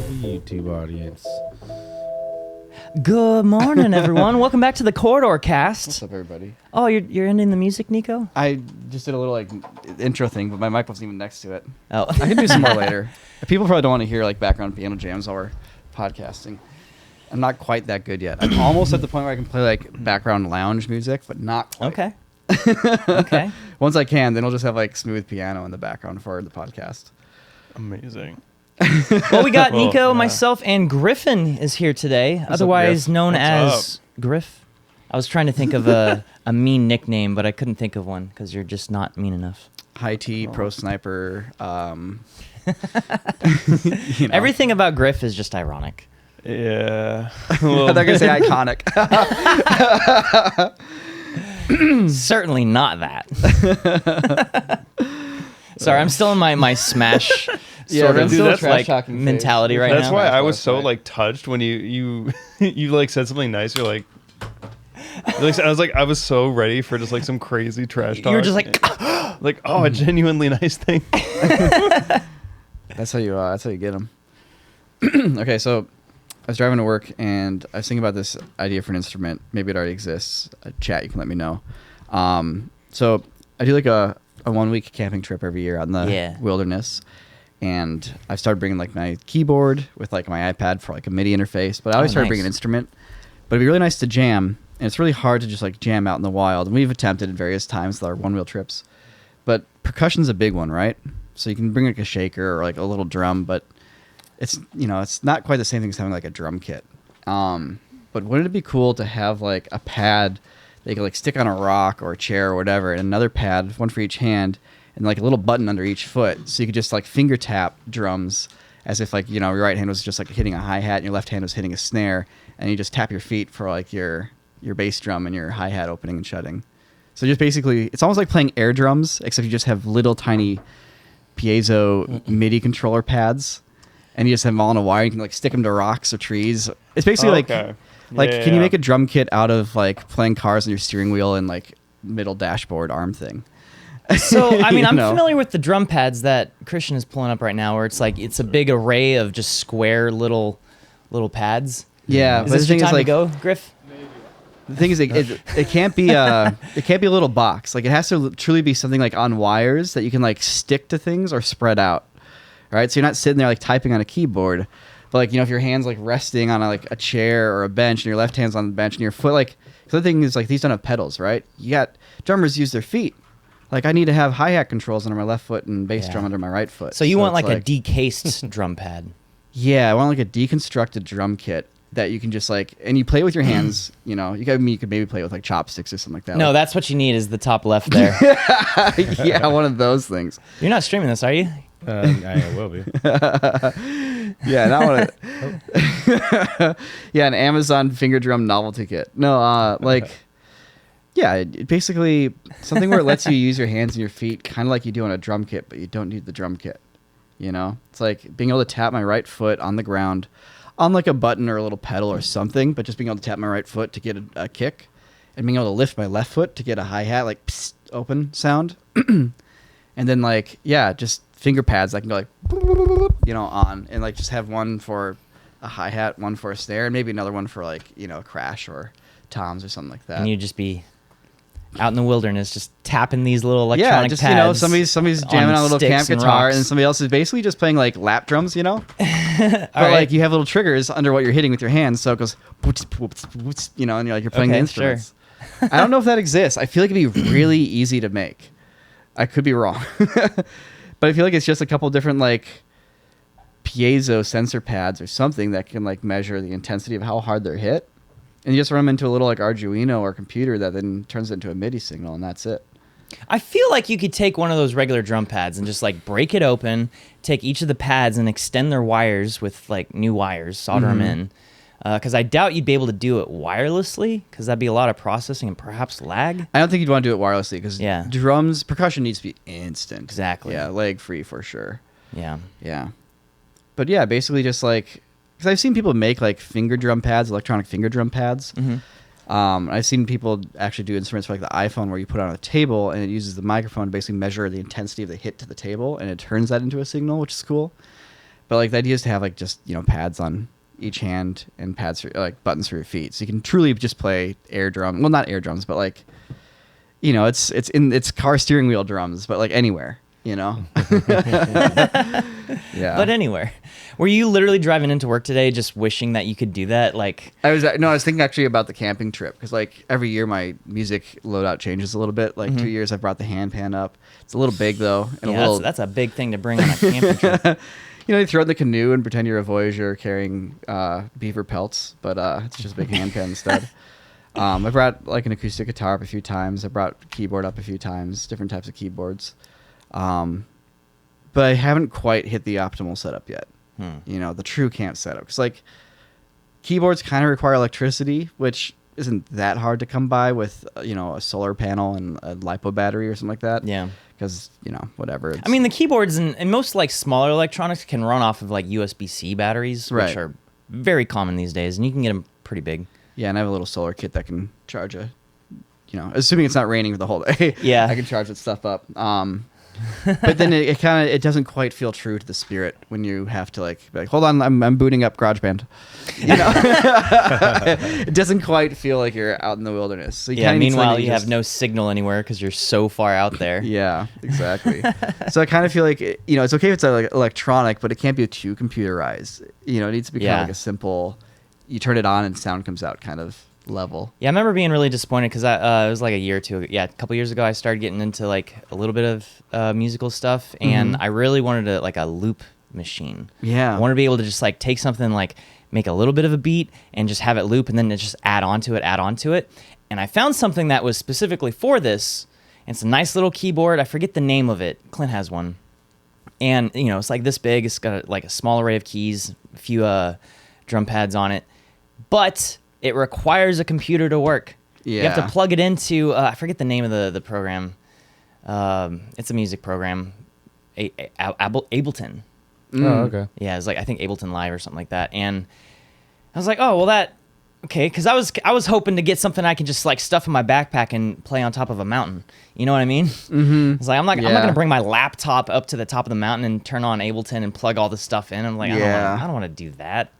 to the YouTube audience. Good morning, everyone. Welcome back to the Corridor Cast. What's up, everybody? Oh, you're ending the music, Niko? I just did a little intro thing, but my mic wasn't even next to it. Oh, I can do some more later. People probably don't want to hear background piano jams while we're podcasting. I'm not quite that good yet. I'm almost at the point where I can play background lounge music, but not quite. Okay. Okay. Once I can, then I'll just have smooth piano in the background for the podcast. Amazing. Well, we got Well, Niko, yeah. myself, and Griffin is here today, What's up, otherwise Griff? known What's as Griff. I was trying to think of a mean nickname, but I couldn't think of one because you're just not mean enough. High T, pro sniper. Everything about Griff is just ironic. Yeah. They're going to say iconic. Certainly not that. Sorry, I'm still in my Smash Yeah, sort I'm of still trash talking phase. mentality right That's now. why I was Last so night. touched when you said something nice. You're like I was so ready for just some crazy trash talk. You were just a genuinely nice thing. That's how you get them. Okay, so I was driving to work and I was thinking about this idea for an instrument. Maybe it already exists. Chat, you can let me know. So I do a 1 week camping trip every year out in the wilderness, and I've started bringing my keyboard with my iPad for a MIDI interface. But I always started bringing an instrument. But it'd be really nice to jam, and it's really hard to just jam out in the wild. And we've attempted at various times with our one wheel trips, but percussion's a big one, right? So you can bring a shaker or a little drum, but it's it's not quite the same thing as having a drum kit. But wouldn't it be cool to have a pad that you could stick on a rock or a chair or whatever, and another pad, one for each hand, and a little button under each foot, so you could just finger tap drums as if your right hand was just hitting a hi-hat and your left hand was hitting a snare, and you just tap your feet for your bass drum and your hi-hat opening and shutting. So just basically, it's almost like playing air drums, except you just have little tiny piezo MIDI controller pads, and you just have them all on a wire. You can stick them to rocks or trees. It's basically can you make a drum kit out of playing cars on your steering wheel and middle dashboard arm thing? So, I mean, I'm familiar with the drum pads that Christian is pulling up right now, where it's it's a big array of just square little pads. Yeah, Is this your time to go, Griff? The thing is, it can't be a little box. It has to truly be something on wires that you can stick to things or spread out. All right, so you're not sitting there typing on a keyboard, but if your hand's resting on a chair or a bench and your left hand's on the bench and your foot cause the thing is these don't have pedals, right? You got drummers use their feet. I need to have hi-hat controls under my left foot and bass drum under my right foot. So you want a decased drum pad? Yeah, I want a deconstructed drum kit that you can just and you play with your hands. You could maybe play with chopsticks or something like that. No, that's what you need is the top left there. Yeah, one of those things. You're not streaming this, are you? I will be. Yeah, and I want to. Yeah, an Amazon finger drum novelty kit. No, yeah, basically something where it lets you use your hands and your feet, kind of like you do on a drum kit, but you don't need the drum kit. It's being able to tap my right foot on the ground, on a button or a little pedal or something, but just being able to tap my right foot to get a kick, and being able to lift my left foot to get a hi-hat, psst, open sound, and then just finger pads that can go on, and just have one for a hi-hat, one for a snare, and maybe another one for a crash or toms or something like that. And you just be out in the wilderness just tapping these little electronic just pads. somebody's jamming on a little camp guitar, and somebody else is basically just playing lap drums, but right. you have little triggers under what you're hitting with your hands, so it goes whoops, whoops, whoops, and you're playing the instruments. Sure. I don't know if that exists. I feel it'd be really easy to make. I could be wrong. But I feel it's just a couple different piezo sensor pads or something that can measure the intensity of how hard they're hit, and you just run them into a little Arduino or computer that then turns it into a MIDI signal, and that's it. I feel you could take one of those regular drum pads and just break it open, take each of the pads and extend their wires with new wires, solder them in. Because I doubt you'd be able to do it wirelessly, because that'd be a lot of processing and perhaps lag. I don't think you'd want to do it wirelessly, because percussion needs to be instant. Exactly. Yeah, lag free for sure. Yeah. Yeah. But yeah, basically just because I've seen people make finger drum pads, electronic finger drum pads. Mm-hmm. I've seen people actually do instruments for the iPhone where you put it on a table and it uses the microphone to basically measure the intensity of the hit to the table, and it turns that into a signal, which is cool. But like the idea is to have like just pads on each hand and pads for like buttons for your feet, so you can truly just play air drum. Well, not air drums, but like it's car steering wheel drums, but like anywhere. Yeah. But anywhere. Were you literally driving into work today just wishing that you could do that? Like I was thinking actually about the camping trip, because like every year my music loadout changes a little bit. Like 2 years I've brought the handpan up. It's a little big though, and that's a big thing to bring on a camping trip. You throw in the canoe and pretend you're a Voyager carrying beaver pelts, but it's just a big handpan instead. I brought like an acoustic guitar up a few times. I brought keyboard up a few times, different types of keyboards. But I haven't quite hit the optimal setup yet. The true camp setup. Because like keyboards kind of require electricity, which isn't that hard to come by with a solar panel and a LiPo battery or something like that. Yeah. Because whatever. I mean, the keyboards and most like smaller electronics can run off of like USB-C batteries, which are very common these days, and you can get them pretty big. Yeah, and I have a little solar kit that can charge assuming it's not raining for the whole day. Yeah. I can charge that stuff up. But then it doesn't quite feel true to the spirit when you have to be like, hold on, I'm booting up GarageBand. It doesn't quite feel like you're out in the wilderness. So meanwhile you have no signal anywhere because you're so far out there. Yeah, exactly. So I kind of feel like it's okay if it's like electronic, but it can't be too computerized. It needs to be kind of like a simple. You turn it on and sound comes out kind of level. Yeah, I remember being really disappointed because it was like a year or two. Yeah, a couple years ago, I started getting into like a little bit of musical stuff, and I really wanted a loop machine. Yeah, I wanted to be able to just like take something like make a little bit of a beat and just have it loop, and then just add on to it. And I found something that was specifically for this. And it's a nice little keyboard. I forget the name of it. Clint has one, and it's like this big. It's got like a small array of keys, a few drum pads on it, but it requires a computer to work. Yeah. You have to plug it into, I forget the name of the program. It's a music program. Ableton. Oh, okay. Yeah, it's like, I think Ableton Live or something like that. And I was like, oh, well okay. Cause I was hoping to get something I can just like stuff in my backpack and play on top of a mountain. You know what I mean? Mm-hmm. It's like, I'm not going to bring my laptop up to the top of the mountain and turn on Ableton and plug all the stuff in. I'm like, I don't want to do that.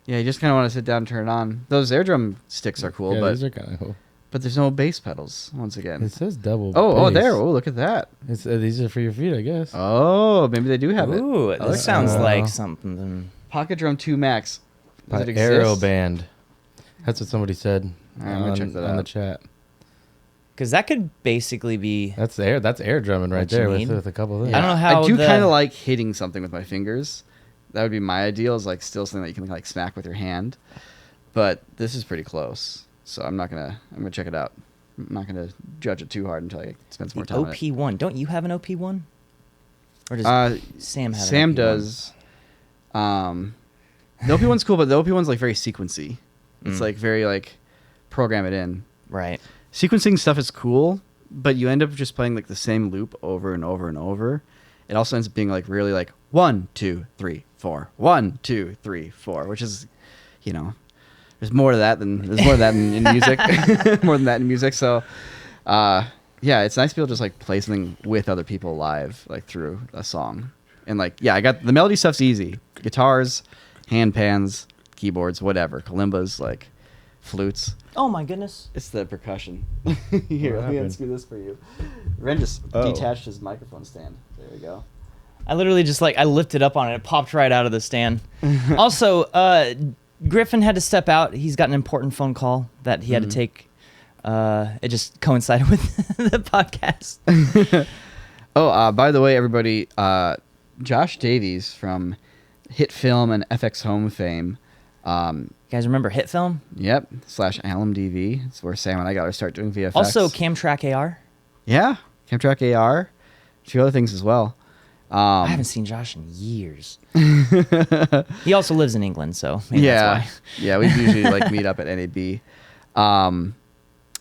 Yeah, you just kind of want to sit down and turn it on. Those air drum sticks are cool, but these are kind of cool. But there's no bass pedals. Once again, it says double. Oh, there! Oh, look at that. It's these are for your feet, I guess. Oh, maybe they do have it. Ooh, this sounds like something. Pocket Drum 2 Max. Does it exist? Aero Band. That's what somebody said check that on out. the chat. Because that could basically be. That's air drumming right there with a couple of things. I don't know how. I do kind of like hitting something with my fingers. That would be my ideal, is like still something that you can like smack with your hand. But this is pretty close, so I'm gonna check it out. I'm not gonna judge it too hard until I spend some more time on it. OP1. Don't you have an OP1? Or does Sam have Sam an OP1? does. The OP1's cool, but the OP1's like very sequency. It's like very like program it in. Right. Sequencing stuff is cool, but you end up just playing like the same loop over and over and over. It also ends up being like really like 1, 2, 3, 4, 1, 2, 3, 4, which is, there's more to that than in music, more than that in music. So, it's nice to be able to just like play something with other people live, like through a song. And like, I got the melody stuff's easy. Guitars, handpans, keyboards, whatever, kalimbas, like flutes. Oh my goodness! It's the percussion. Here, let me unscrew this for you. Wren just detached his microphone stand. There we go. I literally just I lifted up on it. It popped right out of the stand. Also, Griffin had to step out. He's got an important phone call that he had to take. It just coincided with the podcast. By the way, everybody, Josh Davies from Hit Film and FX Home fame. You guys remember Hit Film? Yep. /AlumDV. It's where Sam and I got to start doing VFX. Also, Camtrack AR. Yeah. Camtrack AR. A few other things as well. I haven't seen Josh in years. He also lives in England, so maybe that's why. Yeah, we usually meet up at NAB.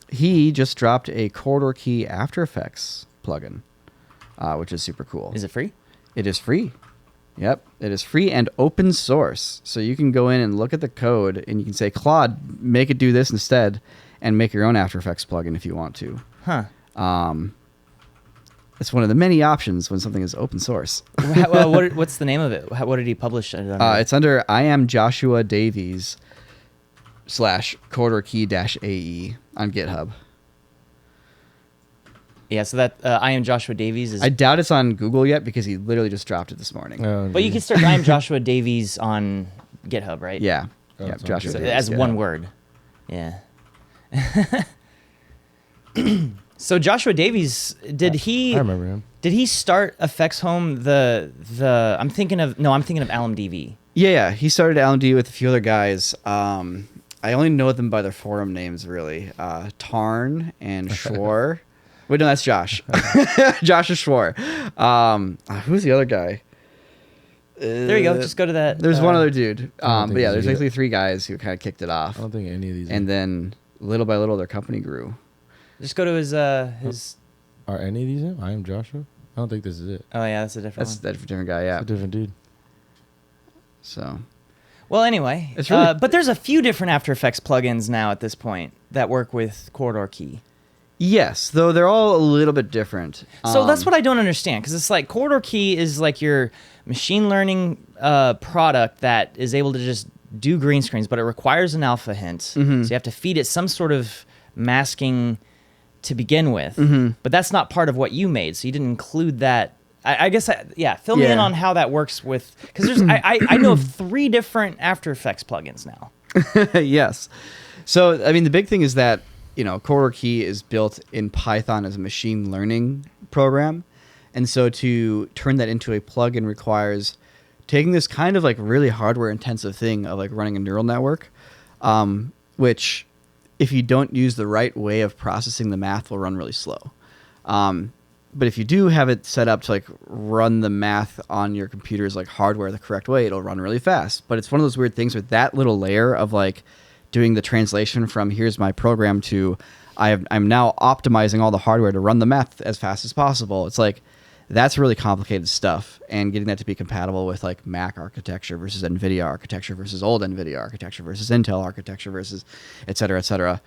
He just dropped a corridor key After Effects plugin, which is super cool. Is it free? It is free. Yep, it is free and open source. So you can go in and look at the code, and you can say, Claude, make it do this instead, and make your own After Effects plugin if you want to. Huh. It's one of the many options when something is open source. Well, what's the name of it? What did he publish it under? It's under I am Joshua Davies /corridorkey-AE on GitHub. Yeah, so that I am Joshua Davies is. I doubt it's on Google yet because he literally just dropped it this morning. But you can search I am Joshua Davies on GitHub, right? Yeah. Oh, Yeah, it's on Joshua So, Davies. as yeah. one word. Yeah. So Joshua Davies, did I remember him. Did he start Effects Home? I'm thinking of LMDV. Yeah. He started LMD with a few other guys. I only know them by their forum names, really. Tarn and Schwar. Wait, no, that's Josh. Josh is Schwar. Who's the other guy? There you go. Just go to that. There's one other dude. don't But think yeah, he's there's either. basically 3 guys who kind of kicked it off. I don't think any of these And then little by little, their company grew. Just go to his. are any of these him. I am Joshua. I don't think this is it. Oh yeah, that's a different That's one. a different guy, yeah. It's a different dude. So Well, anyway, It's really- but there's a few different After Effects plugins now at this point that work with Corridor Key. yes, though they're all a little bit different. So that's what I don't understand, because it's like Corridor Key is like your machine learning product that is able to just do green screens, but it requires an alpha hint. Mhm. So you have to feed it some sort of masking to begin with. Mhm. But that's not part of what you made, so you didn't include that. I guess, fill me in Yeah. on how that works with, because there's I know of 3 different After Effects plugins now. yes. So, I mean, the big thing is that, Corridor Key is built in Python as a machine learning program. And so to turn that into a plugin requires taking this kind of like really hardware intensive thing of like running a neural network, which if you don't use the right way of processing the math will run really slow. But if you do have it set up to like run the math on your computer's like hardware the correct way, it'll run really fast. But it's one of those weird things with that little layer of like doing the translation from here's my program to I'm now optimizing all the hardware to run the math as fast as possible. It's like that's really complicated stuff, and getting that to be compatible with like Mac architecture versus NVIDIA architecture versus old NVIDIA architecture versus Intel architecture versus et cetera,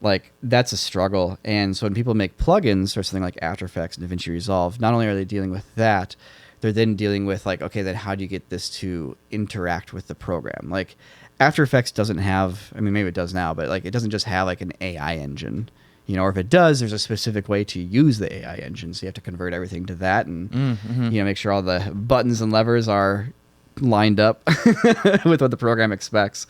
like that's a struggle. And so when people make plugins for something like After Effects and DaVinci Resolve, not only are they dealing with that, they're then dealing with like, okay, then how do you get this to interact with the program? Like After Effects doesn't have, I mean, maybe it does now, but like it doesn't just have like an AI engine, or if it does, there's a specific way to use the AI engine. So you have to convert everything to that and, make sure all the buttons and levers are lined up with what the program expects.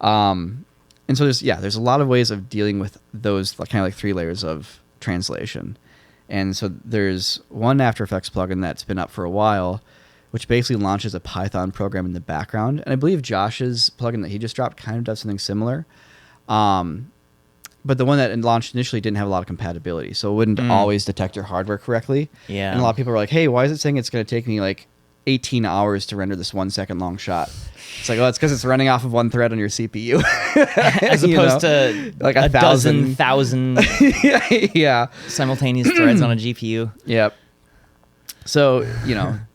And so there's a lot of ways of dealing with those kind of like 3 layers of translation. And so there's one After Effects plugin that's been up for a while, which basically launches a Python program in the background. And I believe Josh's plugin that he just dropped kind of does something similar. But the one that launched initially didn't have a lot of compatibility, so it wouldn't always detect your hardware correctly. Yeah. And a lot of people were like, hey, why is it saying it's going to take me like 18 hours to render this 1 second long shot? It's like, it's because it's running off of one thread on your CPU. As opposed to like a 1,000 thousand yeah. simultaneous threads on a GPU. Yep. So,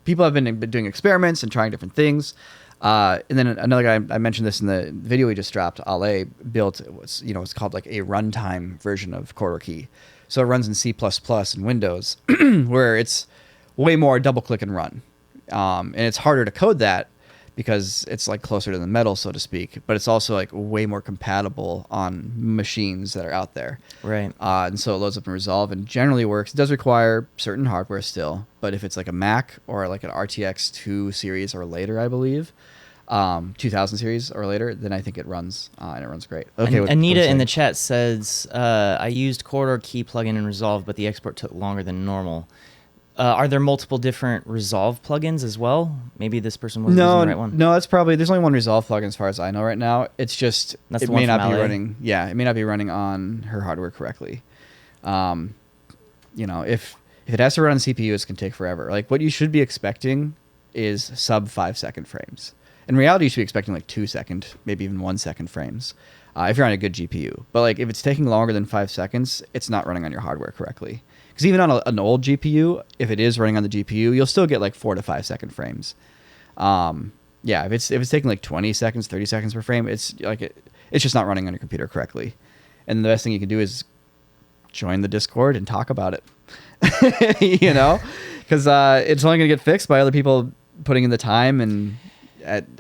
people have been doing experiments and trying different things. And then another guy, I mentioned this in the video we just dropped, Ale, built, it's called like a runtime version of Corridor Key. So it runs in C++ and Windows, where it's way more double click and run. And it's harder to code that because it's like closer to the metal, so to speak, but it's also like way more compatible on machines that are out there. Right. And so it loads up in Resolve and generally works. It does require certain hardware still, but if it's like a Mac or like an RTX 2 series or later, I believe, 2000 series or later, then I think it runs and it runs great. Okay. Anita in the chat says, I used Corridor Key plugin in Resolve, but the export took longer than normal. Are there multiple different Resolve plugins as well? Maybe this person wasn't using the right one. No, it's probably, there's only one Resolve plugin as far as I know right now. It's just, That's it the one may not from be LA? running. Yeah, it may not be running on her hardware correctly. If it has to run on CPU, it's going to take forever. Like what you should be expecting is sub 5 second frames. In reality, you should be expecting like 2 second, maybe even 1 second frames if you're on a good GPU. But like if it's taking longer than 5 seconds, it's not running on your hardware correctly. Because even on an old GPU, if it is running on the GPU, you'll still get like 4 to 5 second frames. If it's taking like 20 seconds, 30 seconds per frame, it's like it's just not running on your computer correctly. And the best thing you can do is join the Discord and talk about it. you know, because it's only going to get fixed by other people putting in the time and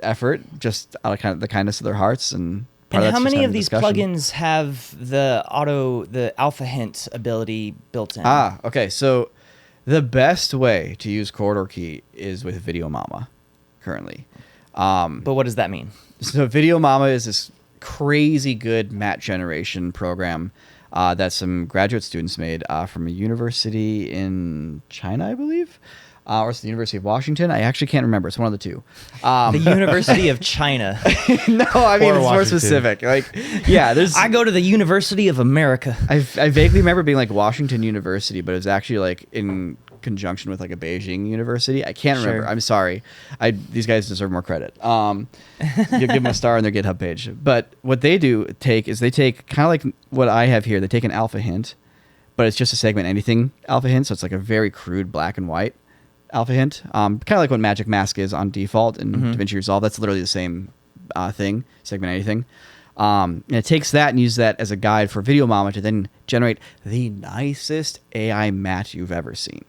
effort, just out of kind of the kindness of their hearts. And how many of these plugins have the alpha hint ability built in? Okay. So the best way to use Corridor Key is with Video Mama currently. But what does that mean? So Video Mama is this crazy good matte generation program that some graduate students made from a university in China, I believe. Or it's the University of Washington. I actually can't remember. It's one of the two. The University of China. No, I mean, Or it's more Washington. specific. Like, yeah, there's. I go to the University of America. I vaguely remember being like Washington University, but it was actually like in conjunction with like a Beijing university. I can't remember. Sure. I'm sorry. These guys deserve more credit. You give them a star on their GitHub page. But what they take kind of like what I have here. They take an alpha hint, but it's just a segment anything alpha hint. So it's like a very crude black and white alpha hint, kind of like what Magic Mask is on default in DaVinci Resolve. That's literally the same thing, segment anything. And it takes that and uses that as a guide for Video Mama to then generate the nicest AI matte you've ever seen.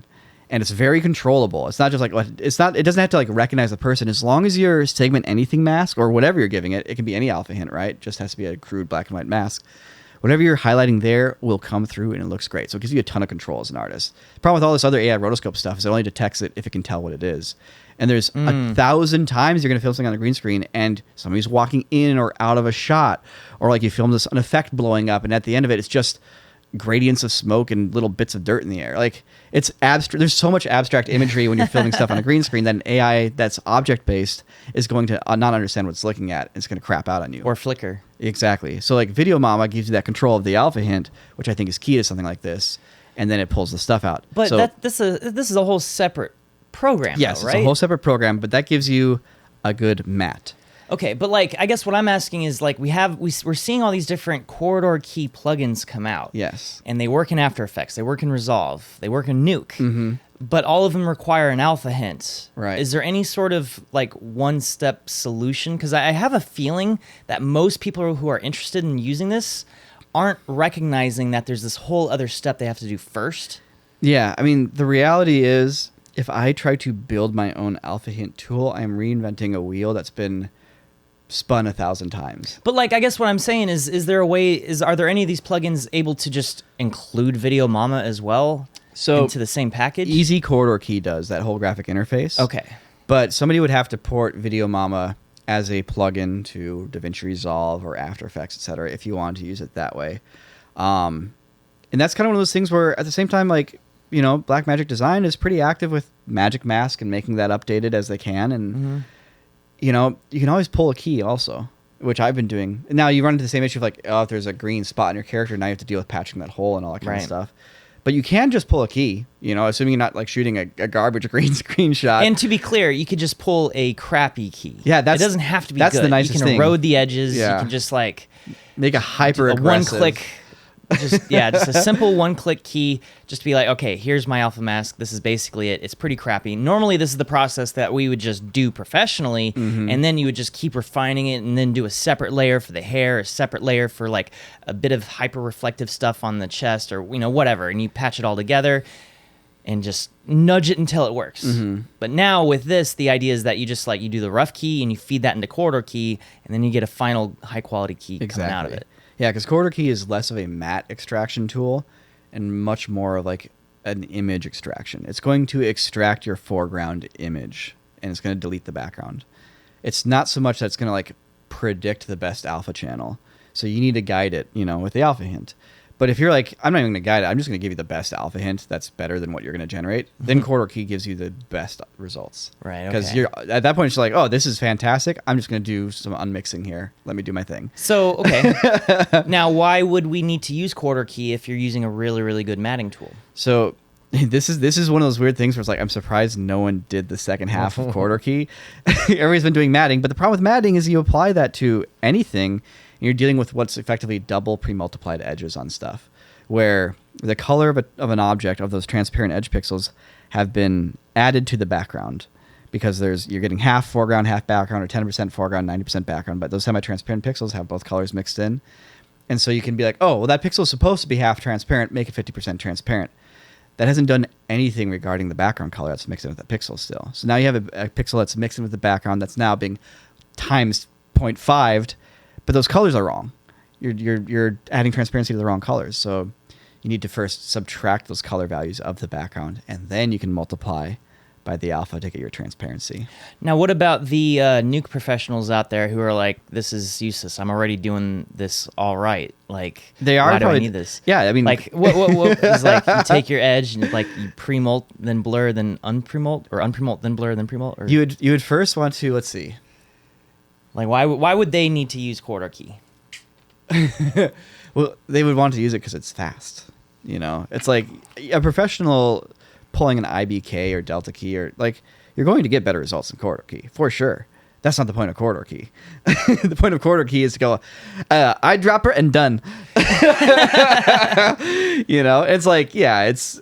And it's very controllable. It's not just like it doesn't have to like recognize the person. As long as your segment anything mask or whatever you're giving it, it can be any alpha hint, right? It just has to be a crude black and white mask. Whatever you're highlighting there will come through and it looks great. So it gives you a ton of control as an artist. The problem with all this other AI rotoscope stuff is it only detects it if it can tell what it is. And there's 1,000 times you're going to film something on a green screen and somebody's walking in or out of a shot. Or like you film an effect blowing up and at the end of it, it's just gradients of smoke and little bits of dirt in the air. Like it's abstract. There's so much abstract imagery when you're filming stuff on a green screen that an AI that's object based is going to not understand what it's looking at. It's going to crap out on you. Or flicker. Exactly. So like Video Mama gives you that control of the alpha hint, which I think is key to something like this, and then it pulls the stuff out. But so, this is a whole separate program. yes, though, right? it's a whole separate program, but that gives you a good matte. Okay, but like I guess what I'm asking is like we're seeing all these different Corridor Key plugins come out. Yes. And they work in After Effects, they work in Resolve, they work in Nuke. But all of them require an alpha hint. Right. Is there any sort of like one-step solution? Because I have a feeling that most people who are interested in using this aren't recognizing that there's this whole other step they have to do first. Yeah, I mean, the reality is if I try to build my own alpha hint tool, I'm reinventing a wheel that's been spun 1,000 times. But like, I guess what I'm saying is there a way? Are there any of these plugins able to just include Video Mama as well? So into the same package? Easy Corridor Key does that whole graphic interface. Okay. But somebody would have to port Video Mama as a plugin to DaVinci Resolve or After Effects, etc., if you wanted to use it that way. And that's kind of one of those things where at the same time, like, you know, Blackmagic Design is pretty active with Magic Mask and making that updated as they can. And, you know, you can always pull a key also, which I've been doing. Now you run into the same issue of like, oh, if there's a green spot in your character, now you have to deal with patching that hole and all that kind of stuff. But you can just pull a key, you know, assuming you're not like shooting a garbage green screen shot. And to be clear, you could just pull a crappy key. Yeah, it doesn't have to be that's good. the nicest You can thing. erode the edges. Yeah. You can just like make a hyper a aggressive one-click. Just a simple one-click key. Just be like, okay, here's my alpha mask. This is basically it. It's pretty crappy. Normally, this is the process that we would just do professionally, and then you would just keep refining it, and then do a separate layer for the hair, a separate layer for like a bit of hyper-reflective stuff on the chest, or you know whatever, and you patch it all together, and just nudge it until it works. But now with this, the idea is that you just like you do the rough key and you feed that into Corridor Key, and then you get a final high-quality key coming out of it. Yeah, because Corridor Key is less of a matte extraction tool and much more of like an image extraction. It's going to extract your foreground image and it's going to delete the background. It's not so much that it's going to like predict the best alpha channel. So you need to guide it, you know, with the alpha hint. But if you're like, I'm not even going to guide it, I'm just going to give you the best alpha hint that's better than what you're going to generate, then Corridor Key gives you the best results. Right, Because okay. you're at that point, it's like, oh, this is fantastic. I'm just going to do some unmixing here. Let me do my thing. So, okay. Now, why would we need to use Corridor Key if you're using a really, really good matting tool? So this is one of those weird things where it's like, I'm surprised no one did the second half of Corridor Key. Everybody's been doing matting, but the problem with matting is you apply that to anything, and you're dealing with what's effectively double pre-multiplied edges on stuff, where the color of an object, of those transparent edge pixels, have been added to the background because you're getting half foreground, half background, or 10% foreground, 90% background, but those semi-transparent pixels have both colors mixed in. And so you can be like, oh, well, that pixel is supposed to be half transparent, make it 50% transparent. that hasn't done anything regarding the background color that's mixing with the pixel still. So now you have a pixel that's mixing with the background that's now being times 0.5'd, but those colors are wrong. You're adding transparency to the wrong colors. So you need to first subtract those color values of the background, and then you can multiply by the alpha to get your transparency. Now, what about the nuke professionals out there who are like, this is useless. I'm already doing this all right. Like, They are why do I probably- need this? Yeah, I mean, Like, what is like, you take your edge and like you pre-molt, then blur, then unpremult, or unpremult, then blur, then premult? Or, you would first want to, let's see. like, why would they need to use corridor key? Well, they would want to use it because it's fast. You know, it's like a professional pulling an IBK or delta key, or like, you're going to get better results in corridor key for sure. That's not the point of corridor key. The point of corridor key is to go eyedropper and done. You know, it's like, yeah, it's,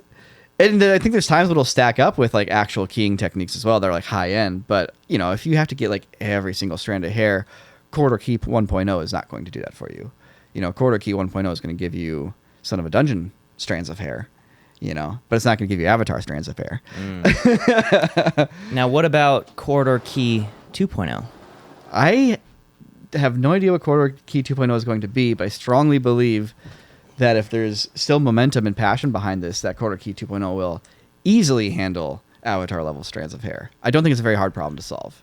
and I think there's times when it'll stack up with like actual keying techniques as well. They're like high end, but you know, if you have to get like every single strand of hair, corridor key 1.0 is not going to do that for you. You know, corridor key 1.0 is going to give you Son of a Dungeon strands of hair, you know, but it's not going to give you Avatar strands of hair. Now, what about corridor key 2.0? I have no idea what corridor key 2.0 is going to be, but I strongly believe that if there's still momentum and passion behind this, that corridor key 2.0 will easily handle Avatar level strands of hair. I don't think it's a very hard problem to solve.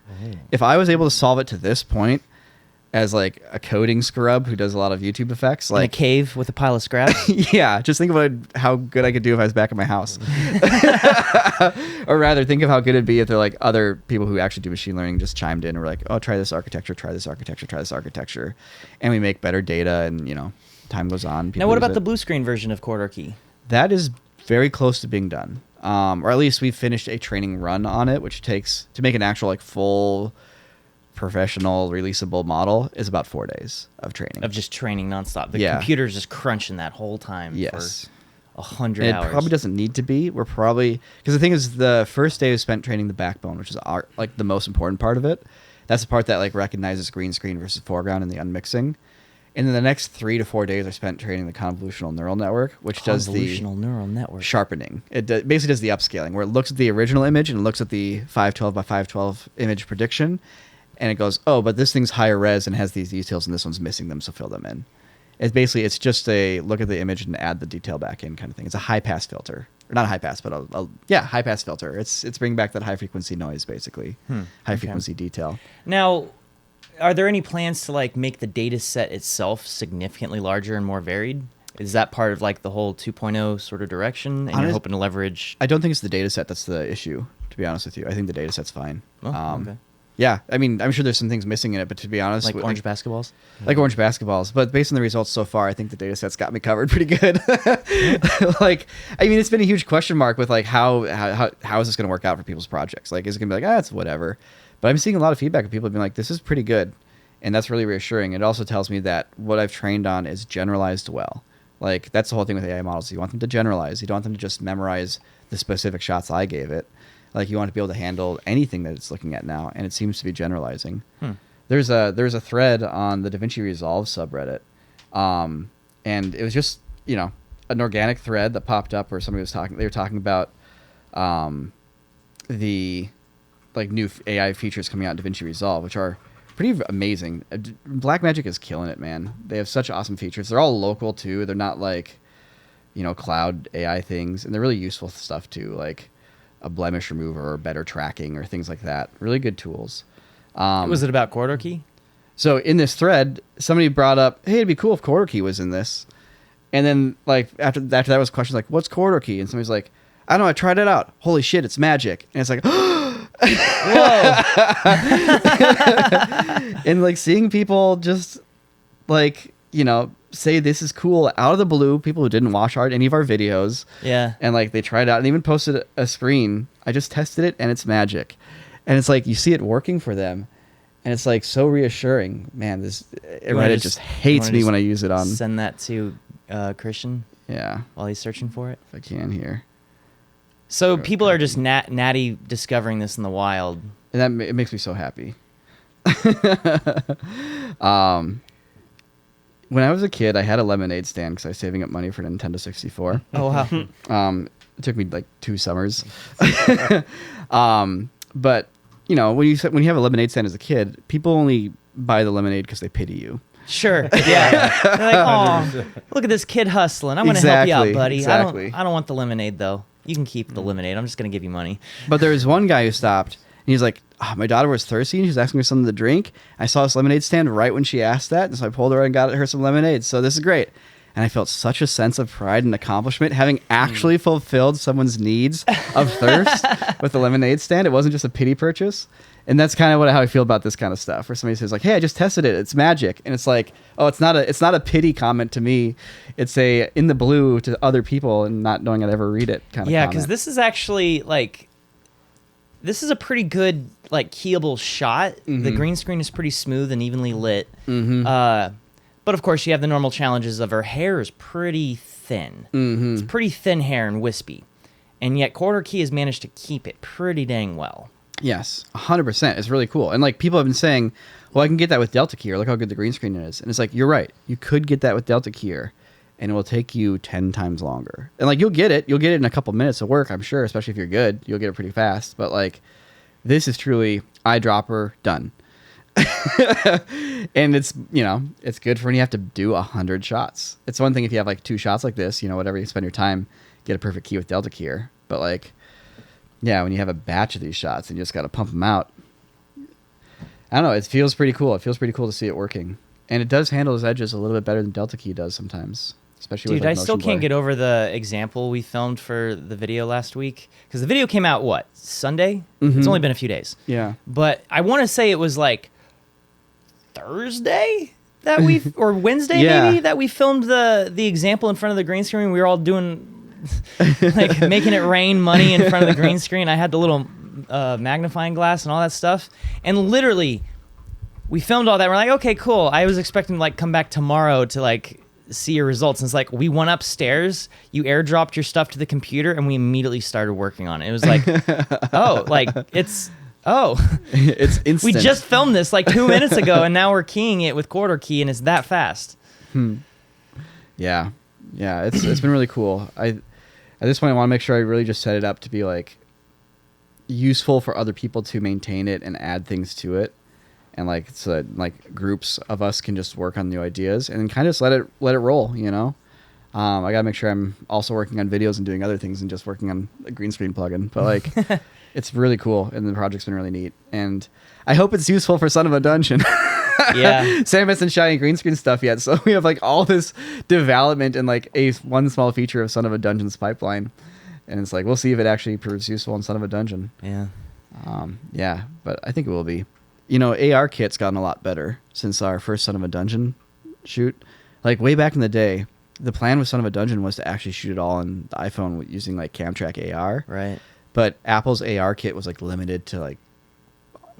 If I was able to solve it to this point as like a coding scrub who does a lot of YouTube effects, In a like cave with a pile of scraps? yeah, just think about how good I could do if I was back at my house. Or rather, think of how good it'd be if there like other people who actually do machine learning just chimed in and were like, oh, try this architecture, try this architecture, try this architecture. And we make better data, and, you know, time goes on. Now, what use about it. the blue screen version of corridor key? That is very close to being done. Or at least we've finished a training run on it, which takes, to make an actual like full professional releasable model, is about 4 days of training. Of just training nonstop. The Yeah. computer's just crunching that whole time Yes. for 100 And hours. it probably doesn't need to be. We're probably, because the thing is, the first day was spent training the backbone, which is our, like the most important part of it. That's the part that like recognizes green screen versus foreground in the unmixing. And then the next 3 to 4 days are spent training the convolutional neural network, which does the Convolutional neural network. sharpening. It basically does the upscaling, where it looks at the original image and it looks at the 512 by 512 image prediction, and it goes, oh, but this thing's higher res and has these details, and this one's missing them, so fill them in. It's just a look at the image and add the detail back in kind of thing. It's a high pass filter, or not a high pass, but high pass filter. It's bringing back that high frequency noise, basically, high frequency detail. Now, are there any plans to like make the data set itself significantly larger and more varied? Is that part of like the whole 2.0 sort of direction, and you're hoping to leverage? I don't think it's the data set that's the issue, to be honest with you. I think the data set's fine. Oh, okay. Yeah, I mean, I'm sure there's some things missing in it, but to be honest, Like orange basketballs? like orange basketballs. But based on the results so far, I think the data set's got me covered pretty good. Like, I mean, it's been a huge question mark with like how is this going to work out for people's projects? Like, is it going to be like, it's whatever? But I'm seeing a lot of feedback of people being like, this is pretty good, and that's really reassuring. It also tells me that what I've trained on is generalized well. Like, that's the whole thing with AI models. You want them to generalize. You don't want them to just memorize the specific shots I gave it. Like, you want to be able to handle anything that it's looking at now, and it seems to be generalizing. There's a thread on the DaVinci Resolve subreddit, and it was just, you know, an organic thread that popped up where somebody was talking. They were talking about the like new AI features coming out in DaVinci Resolve, which are pretty amazing. Blackmagic is killing it, man. They have such awesome features. They're all local too. They're not like, you know, cloud AI things, and they're really useful stuff too, like a blemish remover or better tracking or things like that. Really good tools. Was it about corridor key? So in this thread, somebody brought up, hey, it'd be cool if corridor key was in this. And then like after that was questions like, what's corridor key? And somebody's like, I don't know, I tried it out. Holy shit, it's magic. And it's like, Whoa! and like seeing people just like, you know, say this is cool out of the blue, people who didn't watch any of our videos. Yeah. And like they tried it out and even posted a screen. I just tested it and it's magic. And it's like you see it working for them. And it's like so reassuring. Man, Reddit just hates me when I use it on. Send that to Christian Yeah, while he's searching for it. if I can here. So people are just natty discovering this in the wild. And it makes me so happy. When I was a kid, I had a lemonade stand because I was saving up money for Nintendo 64. Oh, wow. It took me like 2 summers. But you know, when you have a lemonade stand as a kid, people only buy the lemonade because they pity you. Sure. Yeah. They're like, oh, look at this kid hustling. I'm going to help you out, buddy. Exactly. I don't want the lemonade, though. You can keep the lemonade. I'm just going to give you money. But there was one guy who stopped, and he's like, my daughter was thirsty, and she was asking me something to drink. I saw this lemonade stand right when she asked that, and so I pulled her and got her some lemonade. So this is great. And I felt such a sense of pride and accomplishment having actually fulfilled someone's needs of thirst with the lemonade stand. It wasn't just a pity purchase. And that's kind of how I feel about this kind of stuff, where somebody says like, "Hey, I just tested it. It's magic." And it's like, "Oh, it's not a pity comment to me. It's a in the blue to other people and not knowing I'd ever read it kind of Yeah, comment." cuz this is actually like this is a pretty good like keyable shot. The green screen is pretty smooth and evenly lit. But of course, you have the normal challenges of her hair is pretty thin. It's pretty thin hair and wispy. And yet Quarter Key has managed to keep it pretty dang well. Yes, 100%. It's really cool. And like people have been saying, well, I can get that with Delta Keyer. Look how good the green screen is. And it's like, you're right. You could get that with Delta Keyer, and it will take you 10 times longer. And like you'll get it in a couple minutes of work, I'm sure, especially if you're good. You'll get it pretty fast. But like this is truly eyedropper done. And it's, you know, it's good for when you have to do 100 shots. It's one thing if you have like 2 shots like this, you know, whatever you spend your time, get a perfect key with Delta Keyer. But like, yeah, when you have a batch of these shots and you just got to pump them out, I don't know, it feels pretty cool. It feels pretty cool to see it working. And it does handle those edges a little bit better than Delta Key does sometimes, especially with like, I still can't get over the example we filmed for the video last week. Because the video came out, what, Sunday? It's only been a few days. Yeah. But I want to say it was like Thursday that we, or Wednesday maybe, that we filmed the example in front of the green screen. We were all doing... like making it rain money in front of the green screen. I had the little magnifying glass and all that stuff. And literally, we filmed all that. We're like, okay, cool. I was expecting to like come back tomorrow to like see your results. And it's like, we went upstairs, you airdropped your stuff to the computer, and we immediately started working on it. It was like, it's instant. We just filmed this like 2 minutes ago, and now we're keying it with Quarter Key, and it's that fast. Yeah. It's been really cool. At this point, I want to make sure I really just set it up to be like useful for other people to maintain it and add things to it, and like so that, like groups of us can just work on new ideas and kind of just let it roll. You know, I gotta make sure I'm also working on videos and doing other things and just working on a green screen plugin. But like, it's really cool, and the project's been really neat, and I hope it's useful for Son of a Dungeon. Yeah. Sam hasn't shot any green screen stuff yet, so we have like all this development and like one small feature of Son of a Dungeon's pipeline, and it's like we'll see if it actually proves useful in Son of a Dungeon. Yeah. Yeah, but I think it will be. You know, AR kit's gotten a lot better since our first Son of a Dungeon shoot. Like way back in the day, the plan with Son of a Dungeon was to actually shoot it all on the iPhone using like Camtrack AR. Right. But Apple's AR kit was like limited to like,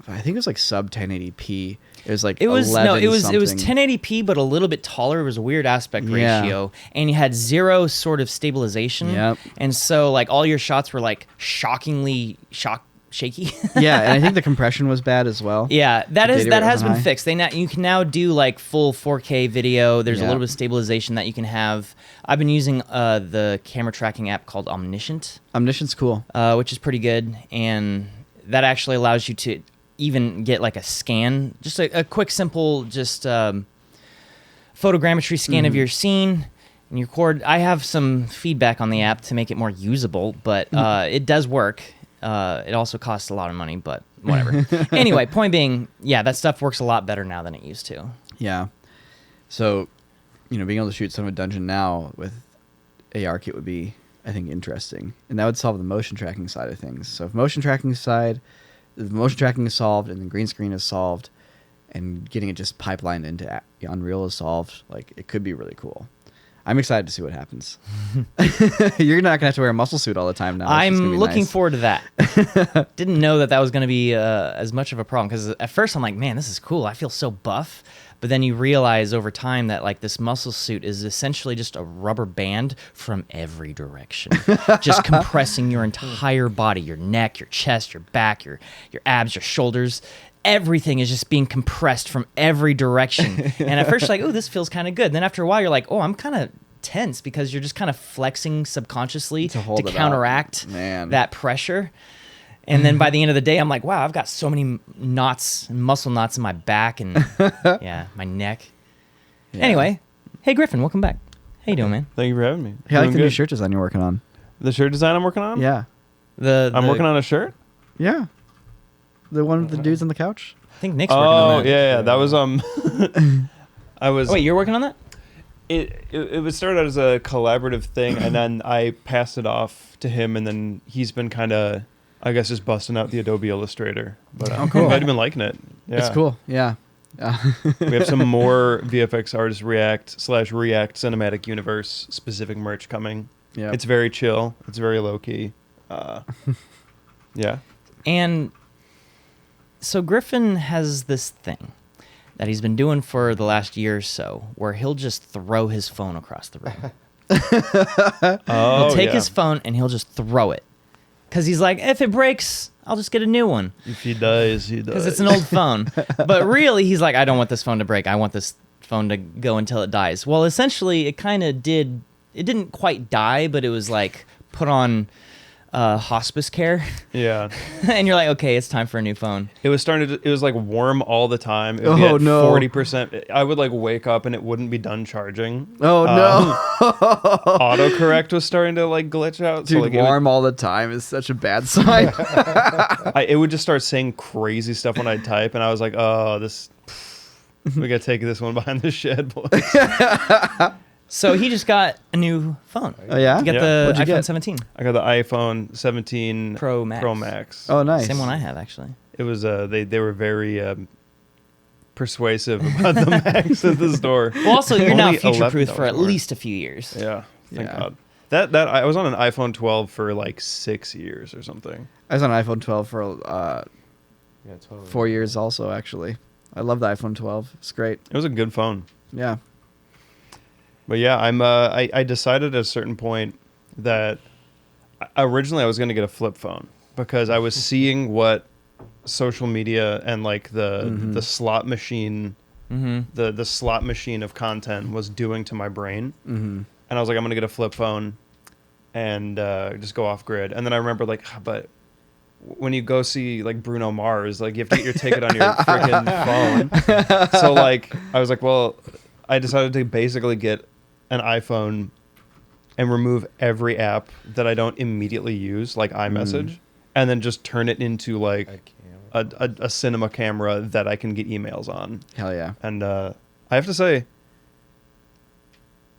I think it was like sub 1080p. It was like 1080p, but a little bit taller. It was a weird aspect ratio, and you had 0 sort of stabilization. Yep. And so like all your shots were like shockingly shaky. Yeah, and I think the compression was bad as well. Yeah, that has been high. fixed. You can now do like full 4K video. There's a little bit of stabilization that you can have. I've been using the camera tracking app called Omniscient. Omniscient's cool. Which is pretty good, and that actually allows you to even get like a scan, just a quick, simple, just photogrammetry scan of your scene and your record. I have some feedback on the app to make it more usable, but it does work. It also costs a lot of money, but whatever. Anyway, point being, yeah, that stuff works a lot better now than it used to. Yeah. So, you know, being able to shoot Son of a Dungeon now with AR kit would be, I think, interesting. And that would solve the motion tracking side of things. So if the motion tracking is solved and the green screen is solved and getting it just pipelined into Unreal is solved, like it could be really cool. I'm excited to see what happens. You're not going to have to wear a muscle suit all the time now. I'm looking forward to that. Didn't know that was going to be as much of a problem, because at first I'm like, man, this is cool. I feel so buff. But then you realize over time that like this muscle suit is essentially just a rubber band from every direction, just compressing your entire body, your neck, your chest, your back, your abs, your shoulders. Everything is just being compressed from every direction. And at first you're like, oh, this feels kind of good. And then after a while you're like, oh, I'm kind of tense because you're just kind of flexing subconsciously To hold to it up. counteract Man. that pressure. And then by the end of the day, I'm like, wow, I've got so many knots and muscle knots in my back and my neck. Yeah. Anyway, hey Griffin, welcome back. How you doing, man? Thank you for having me. Hey, I like Doing the new good. shirt design you're working on. The shirt design I'm working on? Yeah. I'm working on a shirt? Yeah. The one with the dudes on the couch? I think Nick's working on Oh, that. yeah. That was, I was. Oh, wait, you're working on that? It would start out as a collaborative thing, and then I passed it off to him, and then he's been kind of, I guess, just busting out the Adobe Illustrator. But Oh, cool. I'm glad you've been liking it. Yeah. It's cool. Yeah. We have some more VFX artist React Cinematic Universe specific merch coming. Yeah. It's very chill. It's very low key. Yeah. And so Griffin has this thing that he's been doing for the last year or so where he'll just throw his phone across the room. Oh, He'll take yeah. his phone and he'll just throw it. Because he's like, if it breaks, I'll just get a new one. If he dies, he dies. Because it's an old phone. But really, he's like, I don't want this phone to break. I want this phone to go until it dies. Well, essentially, it kind of did. It didn't quite die, but it was like put on hospice care. Yeah. And you're like, okay, it's time for a new phone. It was starting to, it was like warm all the time. It would Oh, be at no. 40%. I would like wake up and it wouldn't be done charging. Oh, no. Autocorrect was starting to like glitch out. Dude, so like warm all the time is such a bad sign. it would just start saying crazy stuff when I'd type, and I was like, oh, this, we gotta take this one behind the shed, boys. So he just got a new phone. Oh, yeah? You got Yeah. the What'd you iPhone get? 17 I got the iPhone 17 Pro Max. Oh, nice. Same one I have, actually. It was they were very persuasive about the Max at the store. Well, also, you're now Only future-proof for at $11 more. least a few years. Yeah, thank Yeah. God. That I was on an iPhone 12 for like 6 years or something. I was on an iPhone 12 for Yeah, totally. 4 years also, actually. I love the iPhone 12. It's great. It was a good phone. Yeah. But yeah, I decided at a certain point that originally I was going to get a flip phone because I was seeing what social media and like the slot machine, the slot machine of content was doing to my brain. Mm-hmm. And I was like, I'm going to get a flip phone and just go off grid. And then I remember like, but when you go see like Bruno Mars, like you have to get your ticket on your freaking phone. So like, I was like, well, I decided to basically get an iPhone and remove every app that I don't immediately use, like iMessage, and then just turn it into like a cinema camera that I can get emails on. Hell yeah. And I have to say,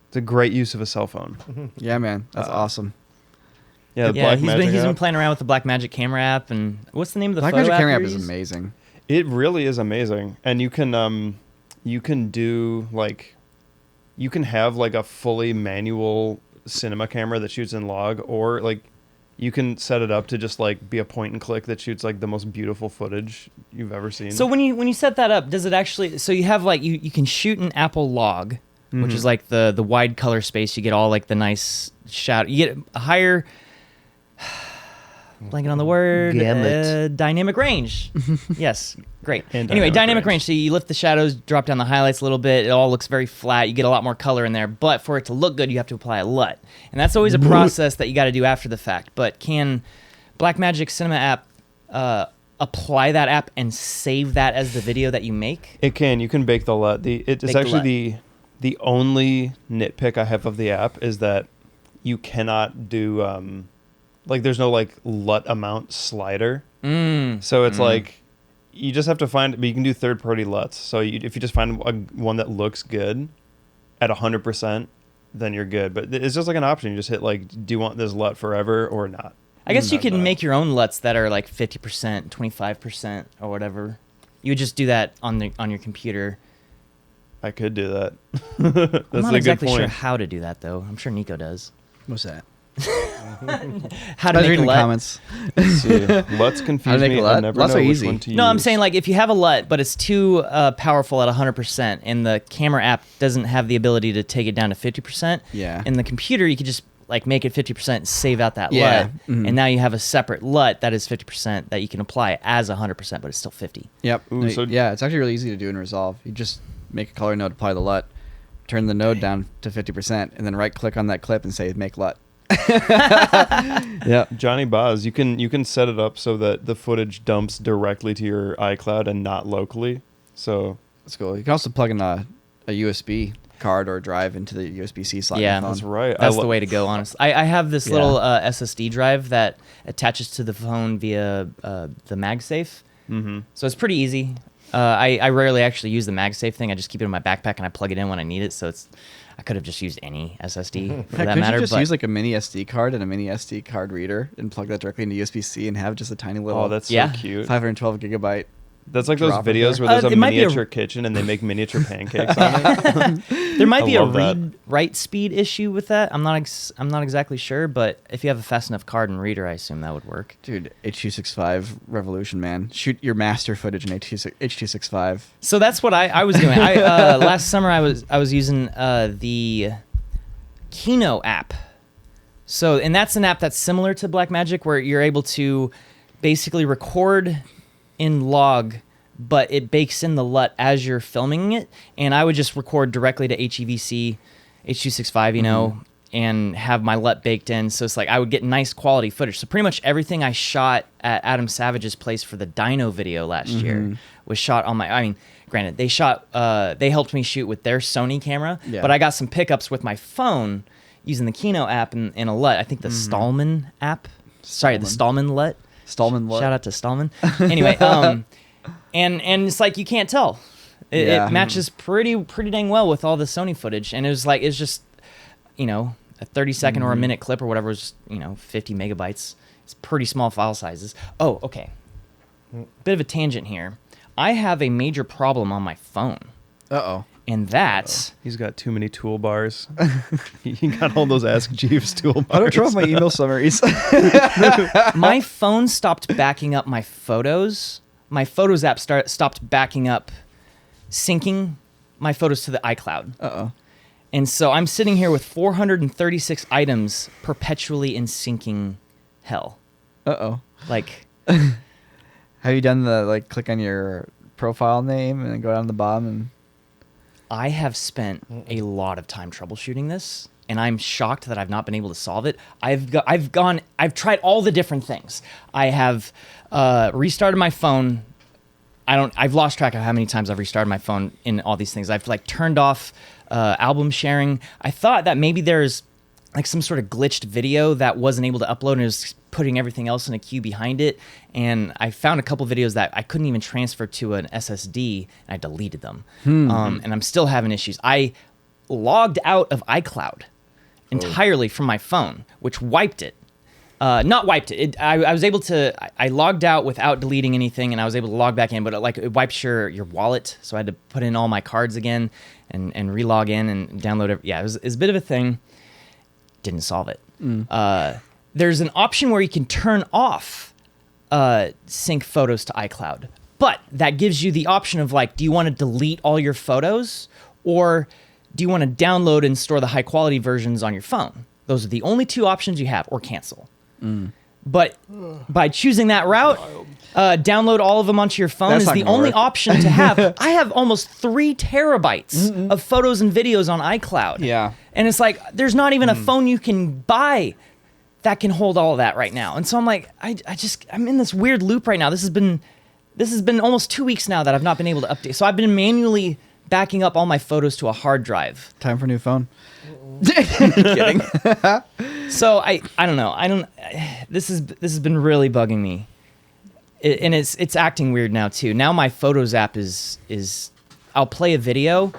it's a great use of a cell phone. Yeah, man. That's awesome. Yeah, the Yeah, he's Blackmagic been app. playing around with the Blackmagic camera app, and what's the name of the Blackmagic photo app camera app you is use? amazing. It really is amazing, and you can do like, you can have like a fully manual cinema camera that shoots in log, or like you can set it up to just like be a point and click that shoots like the most beautiful footage you've ever seen. So when you set that up, does it actually? So you have like you can shoot an Apple log, which is like the wide color space. You get all like the nice shadow. You get a higher. Blanking on the word. Gamut. Dynamic range. Yes, great. And Anyway, dynamic dynamic range. range. So you lift the shadows, drop down the highlights a little bit. It all looks very flat. You get a lot more color in there. But for it to look good, you have to apply a LUT, and that's always a process that you got to do after the fact. But can Blackmagic Cinema app apply that app and save that as the video that you make? it can, you can bake the LUT. It's Bake the actually the only nitpick I have of the app is that you cannot do like there's no like LUT amount slider. So it's like you just have to find, but you can do third-party LUTs. So if you just find one that looks good at 100%, then you're good. But it's just like an option. You just hit like, do you want this LUT forever or not? I guess you Not can bad. make your own LUTs that are like 50%, 25%, or whatever. You would just do that on your computer. I could do that. That's I'm not a exactly good point. sure how to do that though. I'm sure Niko does. What's that? How I to was make a reading the LUT? comments. Let's see. LUTs How confuse to make me. a I LUT? never LUTs know are which easy. one to use. No, I'm saying like if you have a LUT, but it's too powerful at 100%, and the camera app doesn't have the ability to take it down to 50%. Yeah. In the computer, you could just like make it 50%, save out that Yeah. LUT, Mhm. and now you have a separate LUT that is 50% that you can apply as 100%, but it's still 50. Yep. Ooh, so- yeah, it's actually really easy to do in Resolve. You just make a color node, apply the LUT, turn the node down to 50%, and then right click on that clip and say make LUT. Yeah. Johnny Boz, you can set it up so that the footage dumps directly to your iCloud and not locally. So That's cool. You can also plug in a USB card or drive into the USB-C slot. Yeah, in your phone. that's right. That's the way to go, honestly. I have this Yeah. little SSD drive that attaches to the phone via the MagSafe. Mm-hmm. So it's pretty easy. I rarely actually use the MagSafe thing. I just keep it in my backpack and I plug it in when I need it. So I could have just used any SSD for that Could matter. you just but use like a mini SD card and a mini SD card reader and plug that directly into USB-C and have just a tiny little Oh, that's Yeah. so cute. 512 gigabyte. That's like those drop in videos there. where there's a it might be a- miniature kitchen and they make miniature pancakes on it. there might I be a love that. read-write speed issue with that. I'm not exactly sure, but if you have a fast enough card and reader, I assume that would work. Dude, H.265 revolution, man. Shoot your master footage in H.265. So that's what I was doing. Last summer I was using the Kino app. So, and that's an app that's similar to Blackmagic, where you're able to basically record in log, but it bakes in the LUT as you're filming it. And I would just record directly to HEVC, H.265, you know, and have my LUT baked in. So it's like I would get nice quality footage. So pretty much everything I shot at Adam Savage's place for the Dino video last year was shot on my, I mean, granted, they helped me shoot with their Sony camera, Yeah. but I got some pickups with my phone using the Kino app and a LUT. I think the Stallman app. Sorry, the Stallman LUT. Stallman LUT. Shout out to Stallman. Anyway, and it's like you can't tell. Yeah. It matches pretty dang well with all the Sony footage, and it's just, you know, a 30-second or a minute clip or whatever was, you know, 50 megabytes. It's pretty small file sizes. Oh, okay. Bit of a tangent here. I have a major problem on my phone, Uh-oh. and that's He's got too many toolbars. He got all those Ask Jeeves toolbars. I don't trust my email summaries. my phone stopped backing up my photos. My Photos app stopped backing up, syncing my photos to the iCloud. Uh-oh. And so I'm sitting here with 436 items perpetually in syncing hell. Uh-oh. Like, Have you done the, like, click on your profile name and then go down to the bottom and... I have spent a lot of time troubleshooting this, and I'm shocked that I've not been able to solve it. I've tried all the different things. I have restarted my phone. I've lost track of how many times I've restarted my phone in all these things. I've like turned off album sharing. I thought that maybe there's like some sort of glitched video that wasn't able to upload and it was putting everything else in a queue behind it. And I found a couple videos that I couldn't even transfer to an SSD, and I deleted them. And I'm still having issues. I logged out of iCloud entirely from my phone, which wiped it. Not wiped it. I was able to. I logged out without deleting anything, and I was able to log back in. But it wipes your wallet, so I had to put in all my cards again and re-log in and download it. Yeah, it was a bit of a thing. Didn't solve it. There's an option where you can turn off sync photos to iCloud, but that gives you the option of like, do you want to delete all your photos, or do you want to download and store the high quality versions on your phone? Those are the only two options you have, or cancel. But by choosing that route, download all of them onto your phone That's is not the gonna only work. option to have. I have almost 3 terabytes of photos and videos on iCloud. Yeah. And it's like, there's not even a phone you can buy that can hold all of that right now. And so I'm like, I'm in this weird loop right now. This has been almost 2 weeks now that I've not been able to update. So I've been manually backing up all my photos to a hard drive. Time for a new phone. Kidding. So I don't know. This has been really bugging me. And it's acting weird now too. Now my Photos app is I'll play a video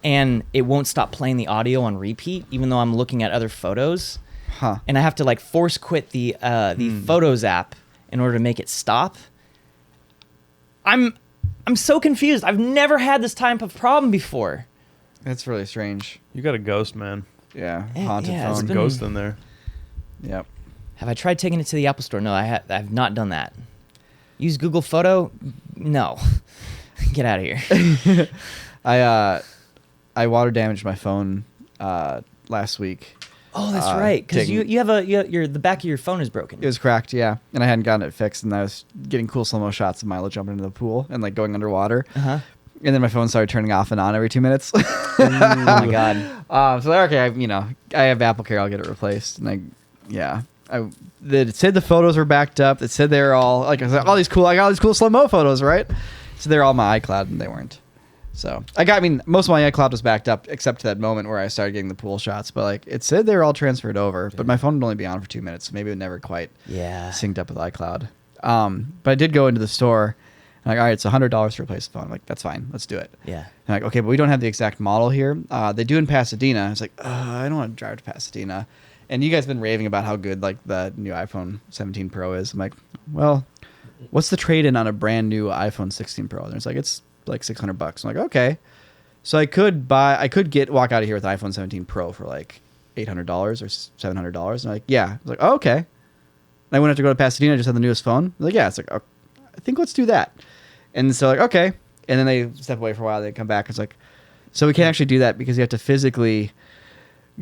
and it won't stop playing the audio on repeat, even though I'm looking at other photos. Huh. And I have to like force quit the Photos app in order to make it stop. I'm so confused. I've never had this type of problem before. That's really strange. You got a ghost, man. Yeah. Yeah, Haunted yeah, it's phone. been- Ghost in there. Yep. Have I tried taking it to the Apple Store? No, I've not done that. Use Google Photo? No. Get out of here. I water damaged my phone last week. Oh, that's right. Because taking- you have the back of your phone is broken. It was cracked, yeah, and I hadn't gotten it fixed, and I was getting cool slow-mo shots of Milo jumping into the pool and like going underwater. Uh-huh. and then my phone started turning off and on every 2 minutes. Oh my god. So okay, I have Apple Care. I'll get it replaced. And it said the photos were backed up. It said they were all like I got all these cool slow mo photos, right? So they're all my iCloud, and they weren't. So most of my iCloud was backed up except to that moment where I started getting the pool shots. But like it said they were all transferred over, but my phone would only be on for 2 minutes, so maybe it would never quite synced up with iCloud. But I did go into the store. And like, all right, it's $100 to replace the phone. I'm like, that's fine, let's do it. Yeah. And I'm like, okay, but we don't have the exact model here. They do in Pasadena. It's like, I don't want to drive to Pasadena. And you guys have been raving about how good like the new iPhone 17 Pro is. I'm like, well, what's the trade-in on a brand new iPhone 16 Pro? And it's like, it's like $600. I'm like, okay. So I could walk out of here with an iPhone 17 Pro for like $800 or $700. And I'm like, yeah. I was like, oh, okay. And I wouldn't have to go to Pasadena. I just had the newest phone. I'm like, yeah. It's like, oh, I think let's do that. And so like, okay. And then they step away for a while. They come back. It's like, so we can't actually do that because you have to physically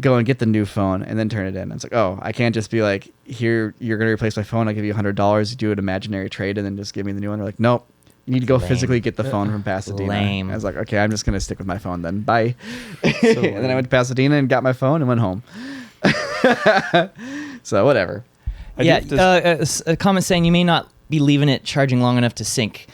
go and get the new phone and then turn it in. And it's like, oh, I can't just be like, here, you're going to replace my phone. I'll give you $100. You do an imaginary trade and then just give me the new one. They're like, nope. You need to go physically get the phone from Pasadena. Lame. I was like, okay, I'm just going to stick with my phone then. Bye. And then I went to Pasadena and got my phone and went home. So whatever. A comment saying you may not be leaving it charging long enough to sync.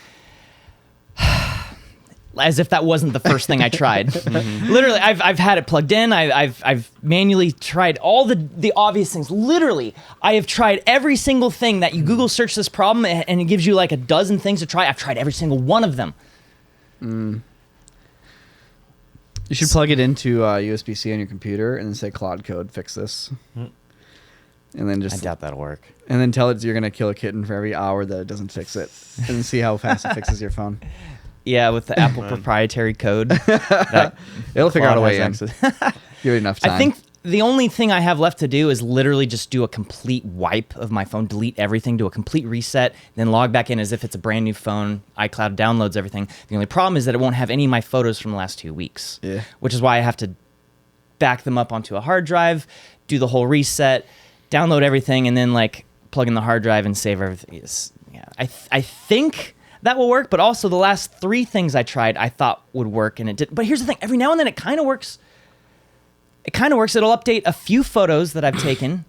As if that wasn't the first thing I tried. Literally, I've had it plugged in. I've manually tried all the obvious things. Literally, I have tried every single thing that you Google search this problem and it gives you like a dozen things to try. I've tried every single one of them. You should plug it into USB-C on your computer and then say Claude code fix this. And then I doubt that'll work. And then tell it you're gonna kill a kitten for every hour that it doesn't fix it, and then see how fast it fixes your phone. Yeah, with the Apple proprietary code. It'll figure out a way in. Access. Give it enough time. I think the only thing I have left to do is literally just do a complete wipe of my phone, delete everything, do a complete reset, then log back in as if it's a brand new phone. iCloud downloads everything. The only problem is that it won't have any of my photos from the last 2 weeks. Yeah. Which is why I have to back them up onto a hard drive, do the whole reset, download everything, and then like plug in the hard drive and save everything. I think that will work, but also the last 3 things I tried I thought would work, and it did. But here's the thing: every now and then it kind of works. It'll update a few photos that I've taken.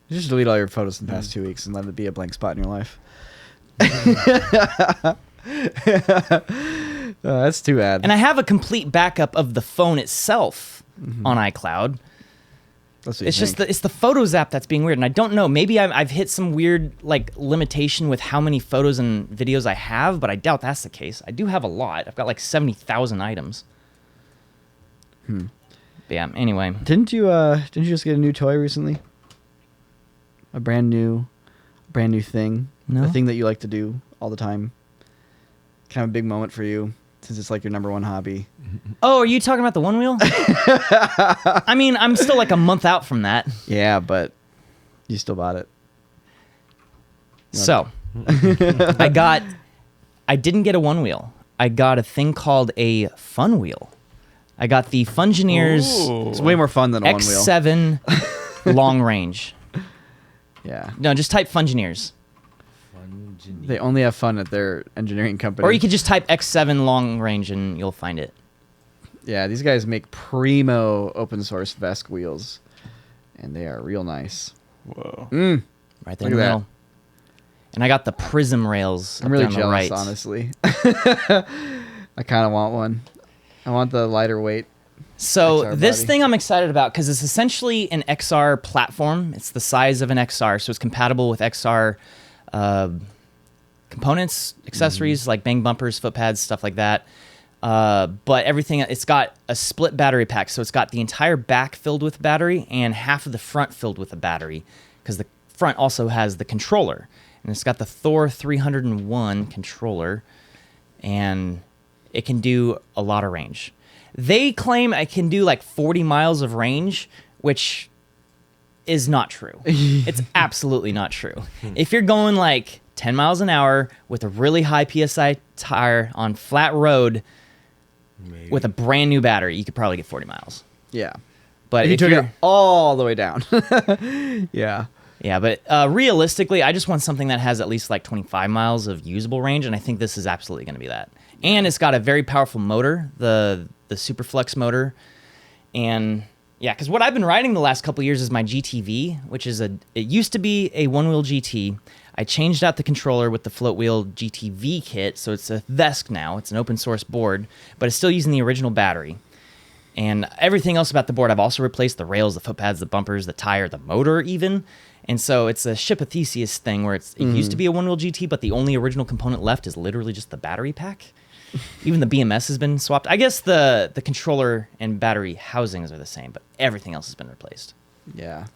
You just delete all your photos in the past 2 weeks and let it be a blank spot in your life. That's too bad. And I have a complete backup of the phone itself on iCloud. It's just it's the Photos app that's being weird, and I don't know. Maybe I've hit some weird like limitation with how many photos and videos I have, but I doubt that's the case. I do have a lot. I've got like 70,000 items. But yeah. Anyway, didn't you just get a new toy recently? A brand new thing. No. A thing that you like to do all the time. Kind of a big moment for you, since it's like your number one hobby. Oh, are you talking about the OneWheel? I mean, I'm still like a month out from that. Yeah, but you still bought it. So, I didn't get a OneWheel. I got a thing called a Fun Wheel. I got the Fungineers It's way more fun than a OneWheel. X7 long range. Yeah. No, just type Fungineers. They only have fun at their engineering company. Or you could just type X7 long range and you'll find it. Yeah, these guys make primo open source Vesk wheels, and they are real nice. Whoa. Right there in the middle. And I got the Prism rails. I'm really up there jealous, on the right. honestly. I kind of want one. I want the lighter weight. So XR this body. thing I'm excited about because it's essentially an XR platform. It's the size of an XR, so it's compatible with XR components, accessories like bang bumpers, foot pads, stuff like that. But everything, it's got a split battery pack. So it's got the entire back filled with battery and half of the front filled with a battery because the front also has the controller. And it's got the Thor 301 controller and it can do a lot of range. They claim I can do like 40 miles of range, which is not true. It's absolutely not true. If you're going like 10 miles an hour with a really high PSI tire on flat road with a brand new battery, you could probably get 40 miles. Yeah. But He if took you're, it all the way down. Yeah. Yeah, but realistically, I just want something that has at least like 25 miles of usable range, and I think this is absolutely going to be that. And it's got a very powerful motor, the Superflex motor, and yeah, because what I've been riding the last couple years is my GTV, which is it used to be a OneWheel GT. I changed out the controller with the Float Wheel GTV kit, so it's a VESC now. It's an open source board, but it's still using the original battery. And everything else about the board, I've also replaced the rails, the footpads, the bumpers, the tire, the motor even. And so it's a Ship of Theseus thing where it used to be a OneWheel GT, but the only original component left is literally just the battery pack. Even the BMS has been swapped. I guess the controller and battery housings are the same, but everything else has been replaced. Yeah.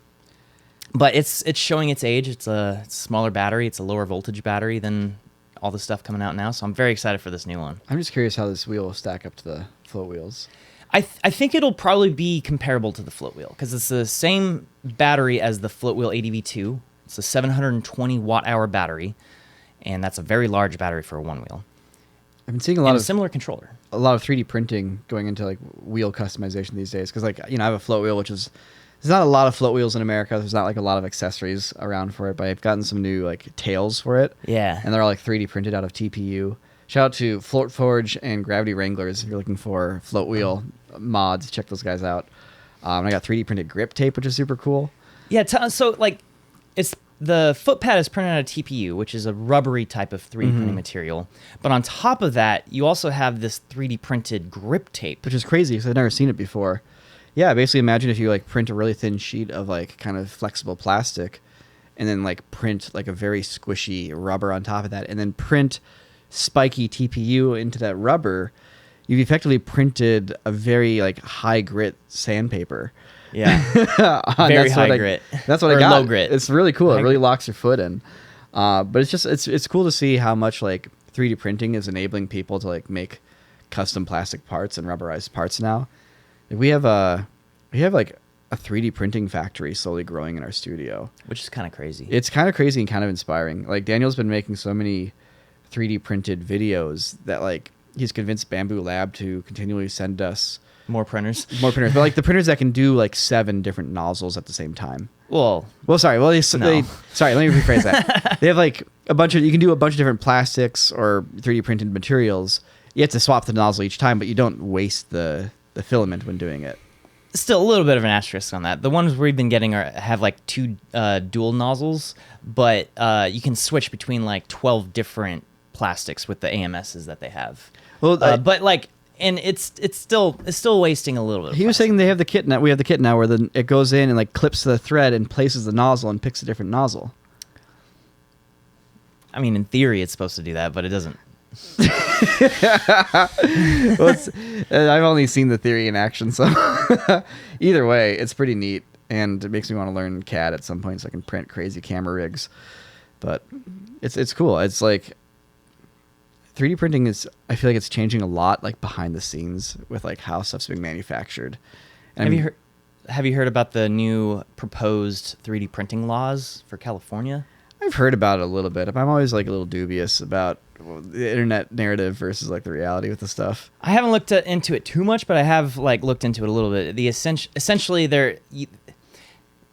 But it's showing its age. It's a smaller battery. It's a lower voltage battery than all the stuff coming out now. So I'm very excited for this new one. I'm just curious how this wheel will stack up to the Float Wheels. I think it'll probably be comparable to the Float Wheel because it's the same battery as the Float Wheel ADV2. It's a 720 watt-hour battery, and that's a very large battery for a OneWheel. I've been seeing a lot of similar controller. A lot of 3D printing going into like wheel customization these days because like I have a float wheel which is there's not a lot of float wheels in America. There's not like a lot of accessories around for it, but I've gotten some new like tails for it. Yeah. And they're all like 3D printed out of TPU. Shout out to Float Forge and Gravity Wranglers if you're looking for float wheel mods. Check those guys out. I got 3D printed grip tape, which is super cool. Yeah, so like it's the foot pad is printed out of TPU, which is a rubbery type of 3D printing material. But on top of that, you also have this 3D printed grip tape, Which is crazy because I've never seen it before. Yeah, basically imagine if you like print a really thin sheet of like kind of flexible plastic and then like print like a very squishy rubber on top of that and then print spiky TPU into that rubber. You've effectively printed a very like high grit sandpaper. Yeah. Very high grit. That's what Or I got. low grit. It's really cool. High It really grit. locks your foot in. But it's just it's cool to see how much like 3D printing is enabling people to like make custom plastic parts and rubberized parts now. We have like a 3D printing factory slowly growing in our studio. Which is kind of crazy. It's kind of crazy and kind of inspiring. Like Daniel's been making so many 3D printed videos that like he's convinced Bamboo Lab to continually send us More printers. more printers, but like the printers that can do like 7 different nozzles at the same time. Well, Sorry, let me rephrase that. They have like you can do a bunch of different plastics or 3D printed materials. You have to swap the nozzle each time, but you don't waste the filament when doing it. still a little bit of an asterisk on that. The ones we've been getting have like 2 dual nozzles, but you can switch between like 12 different plastics with the AMSs that they have. Well, but like, and it's still wasting a little bit. Of he was plastic. saying they have the kit now. We have the kit now where it goes in and like clips to the thread and places the nozzle and picks a different nozzle. I mean, in theory, it's supposed to do that, but it doesn't. Well, I've only seen the theory in action, so either way, it's pretty neat, and it makes me want to learn CAD at some point so I can print crazy camera rigs. But it's cool. It's like 3D printing is. I feel like it's changing a lot, like behind the scenes with like how stuff's being manufactured. And Have you heard about the new proposed 3D printing laws for California? I've heard about it a little bit. I'm always like a little dubious about the internet narrative versus like the reality with the stuff. I haven't looked into it too much, but I have like looked into it a little bit. Essentially, the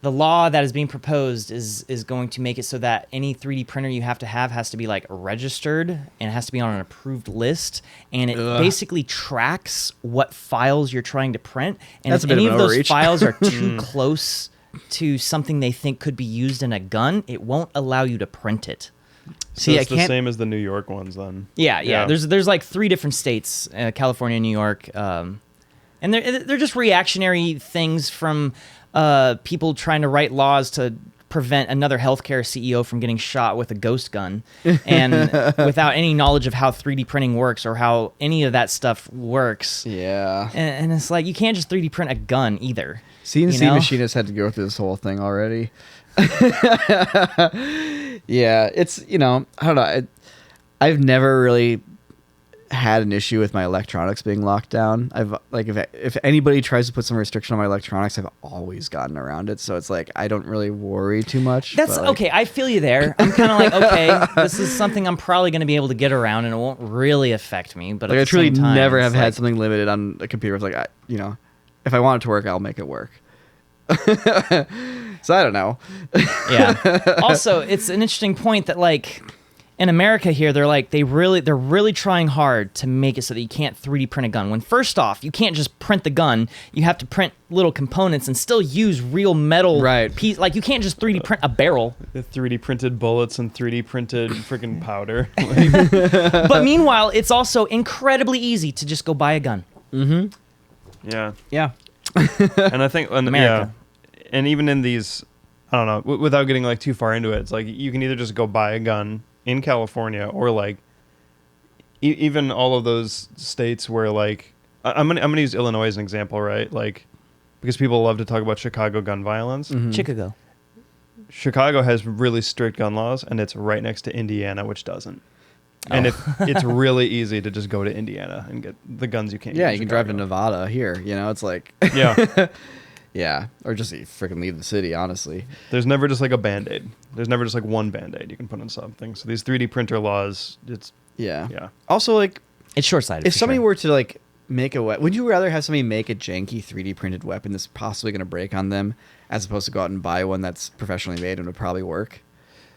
law that is being proposed is going to make it so that any 3D printer you have to have has to be like registered and it has to be on an approved list, and it basically tracks what files you're trying to print. And That's if a bit any of of an those overreach. files are too close to something they think could be used in a gun, it won't allow you to print it. So it's the same as the New York ones then. Yeah. There's like 3 different states, California, New York, and they're just reactionary things from people trying to write laws to prevent another healthcare CEO from getting shot with a ghost gun, and without any knowledge of how 3D printing works or how any of that stuff works. Yeah. And it's like, you can't just 3D print a gun either. CNC you know? machinists had to go through this whole thing already. Yeah, it's, I don't know. I've never really had an issue with my electronics being locked down. I've like if anybody tries to put some restriction on my electronics, I've always gotten around it. So it's like I don't really worry too much. That's but, like, okay. I feel you there. I'm kind of like, okay, this is something I'm probably going to be able to get around, and it won't really affect me. But Like at I the truly same time, never have it's had like, something limited on a computer. It's like if I want it to work, I'll make it work. So I don't know. Yeah. Also, it's an interesting point that like in America here, they're really trying hard to make it so that you can't 3D print a gun. When first off, you can't just print the gun. You have to print little components and still use real metal piece. Like you can't just 3D print a barrel. The 3D printed bullets and 3D printed freaking powder. But meanwhile, it's also incredibly easy to just go buy a gun. Mm-hmm. Yeah. Yeah. And I think America. And even in these, I don't know, without getting like too far into it, it's like you can either just go buy a gun in California or like even all of those states where like I'm gonna use Illinois as an example, right? Like because people love to talk about Chicago gun violence. Mm-hmm. Chicago. Chicago has really strict gun laws, and it's right next to Indiana, which doesn't. And it's really easy to just go to Indiana and get the guns you can't. Yeah, get in you can drive to Chicago. Nevada here. You know, it's like Yeah. yeah, or just freaking leave the city. Honestly, There's never just like a Band-Aid. There's never just like one Band-Aid you can put on something. So these 3D printer laws, it's yeah. Also, like It's short-sighted. if for somebody sure. were to like make a weapon, would you rather have somebody make a janky 3D printed weapon that's possibly going to break on them, as opposed to go out and buy one that's professionally made and would probably work?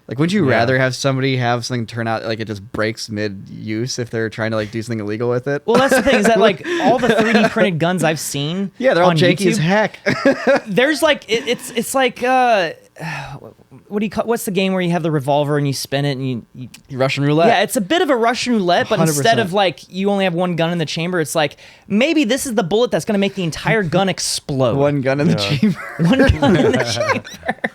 Like, would you Yeah. rather have somebody have something turn out like it just breaks mid-use if they're trying to like do something illegal with it? Well, that's the thing is that like all the 3D printed guns I've seen, Yeah, they're all on janky YouTube, as heck. There's like it's like what do you call? What's the game where you have the revolver and you spin it and you Russian roulette. yeah, it's a bit of a Russian roulette, but instead 100%. of like you only have one gun in the chamber, it's like maybe this is the bullet that's going to make the entire gun explode. One gun in the Yeah. chamber. One gun in the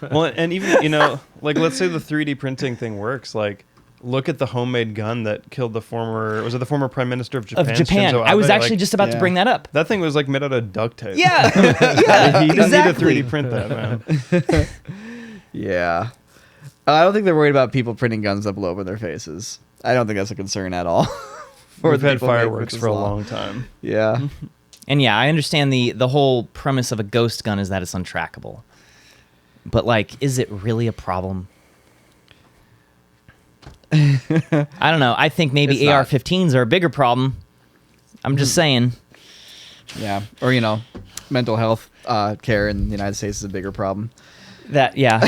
chamber. well, and even like let's say the 3D printing thing works. Like, look at the homemade gun that killed the former Prime Minister of Japan? Of Japan. Shinzo I was Abe? actually Like, just about to Yeah. bring that up. that thing was like made out of duct tape. Yeah, yeah, He didn't exactly. need to 3D print that, man. Yeah. I don't think they're worried about people printing guns that blow up in their faces. I don't think that's a concern at all. For We've the had people making fireworks this for a law. long time. Yeah. And yeah, I understand the whole premise of a ghost gun is that it's untrackable. But like, is it really a problem? I don't know. I think maybe It's not. AR-15s are a bigger problem. I'm just saying. Yeah. Or, mental health care in the United States is a bigger problem. That yeah.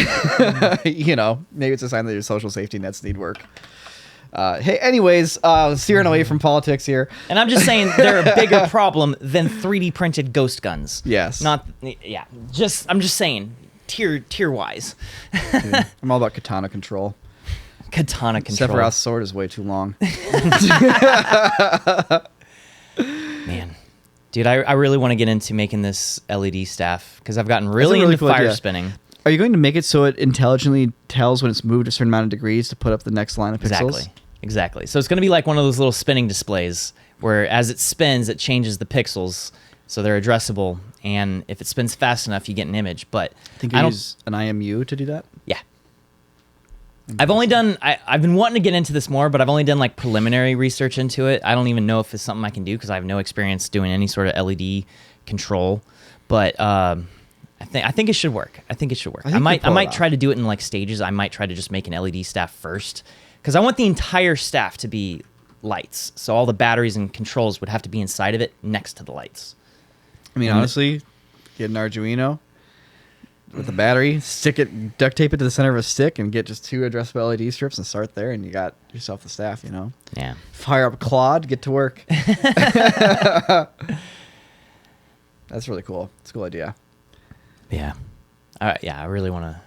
Maybe it's a sign that your social safety nets need work. Hey, anyways, steering away from politics here. And I'm just saying they're a bigger problem than 3D printed ghost guns. Yes. Not yeah. I'm just saying tier wise. Dude, I'm all about katana control. Katana control. Sephiroth's sword is way too long. Man. Dude, I really want to get into making this LED staff because I've gotten really, really into cool fire idea. spinning. Are you going to make it so it intelligently tells when it's moved a certain amount of degrees to put up the next line of pixels? Exactly. So it's going to be like one of those little spinning displays where as it spins, it changes the pixels so they're addressable. And if it spins fast enough, you get an image. But I think I you don't. use an IMU to do that? Yeah. I've only done. I've been wanting to get into this more, but I've only done like preliminary research into it. I don't even know if it's something I can do because I have no experience doing any sort of LED control. But I think it should work. I think it should work. I think I you might pull it try off. to do it in like stages. I might try to just make an LED staff first because I want the entire staff to be lights. So all the batteries and controls would have to be inside of it next to the lights. I mean, honestly, get an Arduino with a battery, duct tape it to the center of a stick, and get just 2 addressable LED strips and start there, and you got yourself the staff, Yeah. Fire up Claude, get to work. That's really cool. It's a cool idea. Yeah. I really want to.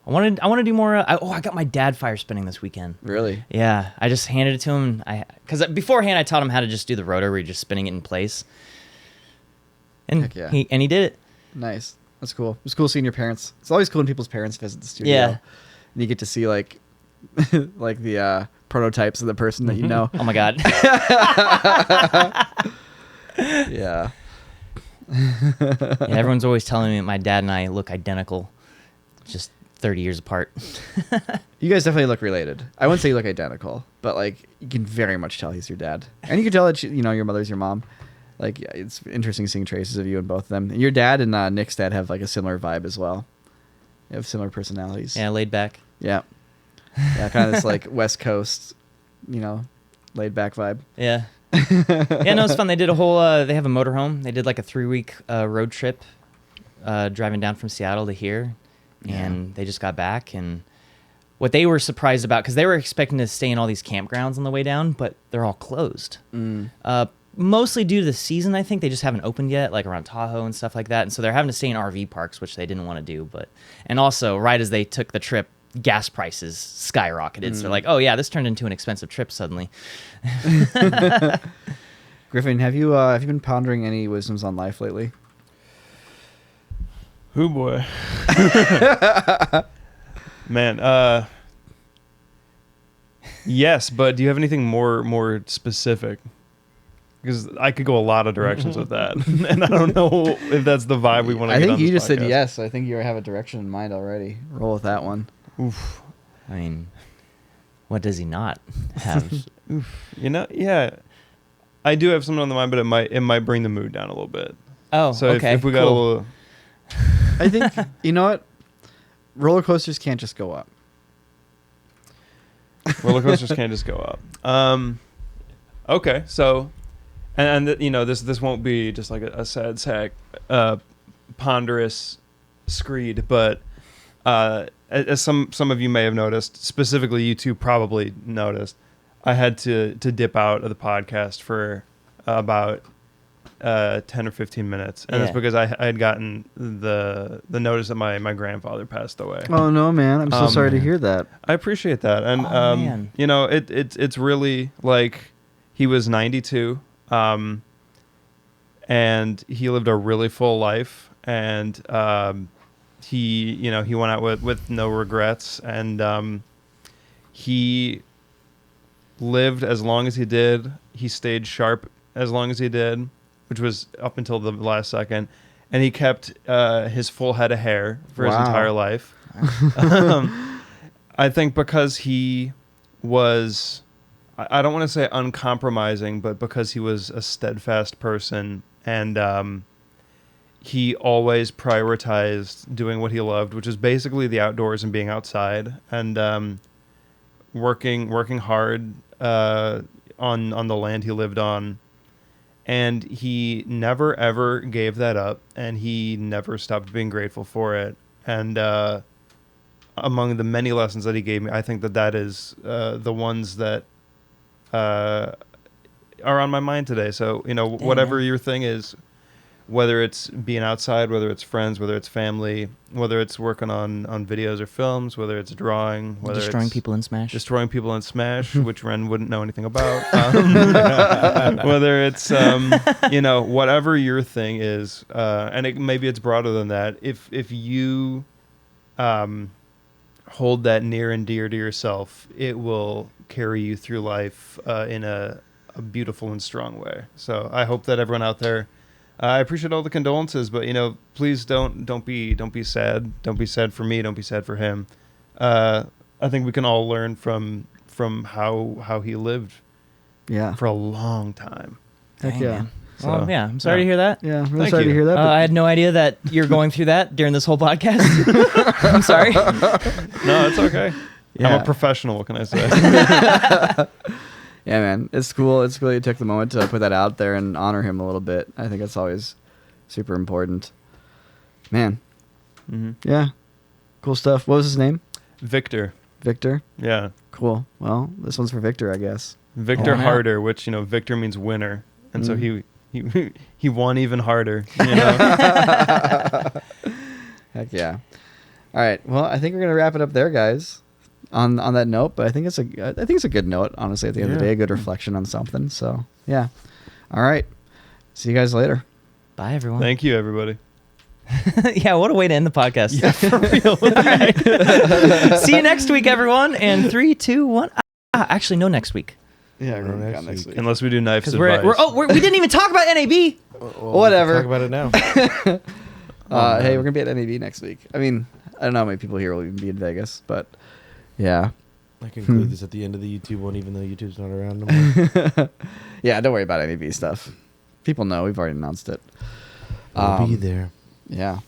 I want to do more. I got my dad fire spinning this weekend. Really? Yeah, I just handed it to him. Because beforehand I taught him how to just do the rotor where you're just spinning it in place. And Heck yeah. he did it. Nice. That's cool. It's cool seeing your parents. It's always cool when people's parents visit the studio. Yeah. And you get to see like the prototypes of the person that you know. Oh my god. Yeah. Yeah, everyone's always telling me that my dad and I look identical, just 30 years apart. You guys definitely look related. I wouldn't say you look identical, but like you can very much tell he's your dad, and you can tell that your mother's your mom. Like yeah, it's interesting seeing traces of you in both of them. And your dad and Nick's dad have like a similar vibe as well. They have similar personalities. Yeah, laid back. Yeah. Yeah, kind of this like West Coast, laid back vibe. Yeah. Yeah, no, it's fun. They did a whole. They have a motorhome. They did like a 3-week road trip driving down from Seattle to here, and they just got back. And what they were surprised about, because they were expecting to stay in all these campgrounds on the way down, but they're all closed. Mostly due to the season, I think. They just haven't opened yet, like around Tahoe and stuff like that. And so they're having to stay in RV parks, which they didn't want to do. And also, right as they took the trip, gas prices skyrocketed. So they're like, oh yeah, this turned into an expensive trip suddenly. Griffin, have you been pondering any wisdoms on life lately? Who boy. Man, yes, but do you have anything more specific? Because I could go a lot of directions with that, and I don't know if that's the vibe we want to. I get think on you this just said podcast. yes. I think you have a direction in mind already. Roll with that one. Oof. I mean, what does he not have? Yeah, I do have something on the mind, but it might bring the mood down a little bit. Oh, So okay. if we got a cool. little, I think you know what. Roller coasters can't just go up. roller coasters can't just go up. Okay, so, and this won't be just like a sad sack, ponderous screed, but as some of you may have noticed, specifically you two probably noticed, I had to dip out of the podcast for about 10 or 15 minutes, and it's because I had gotten the notice that my grandfather passed away. Oh no, man! I'm so sorry to hear that. I appreciate that, and man. it's really like he was 92, and he lived a really full life, and he went out with no regrets, and he lived as long as he did. He stayed sharp as long as he did, which was up until the last second, and he kept his full head of hair for his entire life. I think because he was, I don't want to say uncompromising, but because he was a steadfast person, and he always prioritized doing what he loved, which is basically the outdoors and being outside, and working hard on the land he lived on. And he never, ever gave that up, and he never stopped being grateful for it. And among the many lessons that he gave me, I think that is the ones that are on my mind today. So, whatever your thing is, whether it's being outside, whether it's friends, whether it's family, whether it's working on videos or films, whether it's drawing, whether Destroying it's people in Smash. destroying people in Smash, which Wren wouldn't know anything about. Whether it's, whatever your thing is, and maybe it's broader than that. If you hold that near and dear to yourself, it will carry you through life in a beautiful and strong way. So I hope that everyone out there, I appreciate all the condolences, but please don't be sad. Don't be sad for me. Don't be sad for him. I think we can all learn from how he lived. Yeah. For a long time. Heck Dang, yeah. man. So, Well, yeah, I'm sorry to hear that. Yeah, I'm really Thank sorry to you. hear that. I had no idea that you're going through that during this whole podcast. I'm sorry. No, it's okay. Yeah. I'm a professional. What can I say? Yeah, man, it's cool. It's cool you took the moment to put that out there and honor him a little bit. I think that's always super important. Man, yeah, cool stuff. What was his name? Victor. Victor. Yeah. Cool. Well, this one's for Victor, I guess. Victor Oh, yeah. Harder, which Victor means winner, and so he won even harder. Heck yeah. All right. Well, I think we're gonna wrap it up there, guys. On that note, but I think it's a good note, honestly. At the end of the day, a good reflection on something. So yeah. All right. See you guys later. Bye, everyone. Thank you, everybody. Yeah, what a way to end the podcast. Yeah, for real. All right. See you next week, everyone. And 3, 2, 1. Actually, no, next week. Yeah, we're gonna next next week. Unless we do knives Because advice. we didn't even talk about NAB. Well, Whatever. Talk about it now. Hey, we're gonna be at NAB next week. I mean, I don't know how many people here will even be in Vegas, but yeah. I can include this at the end of the YouTube one, even though YouTube's not around anymore. Yeah, don't worry about NAB stuff. People know we've already announced it. We'll be there. Yeah.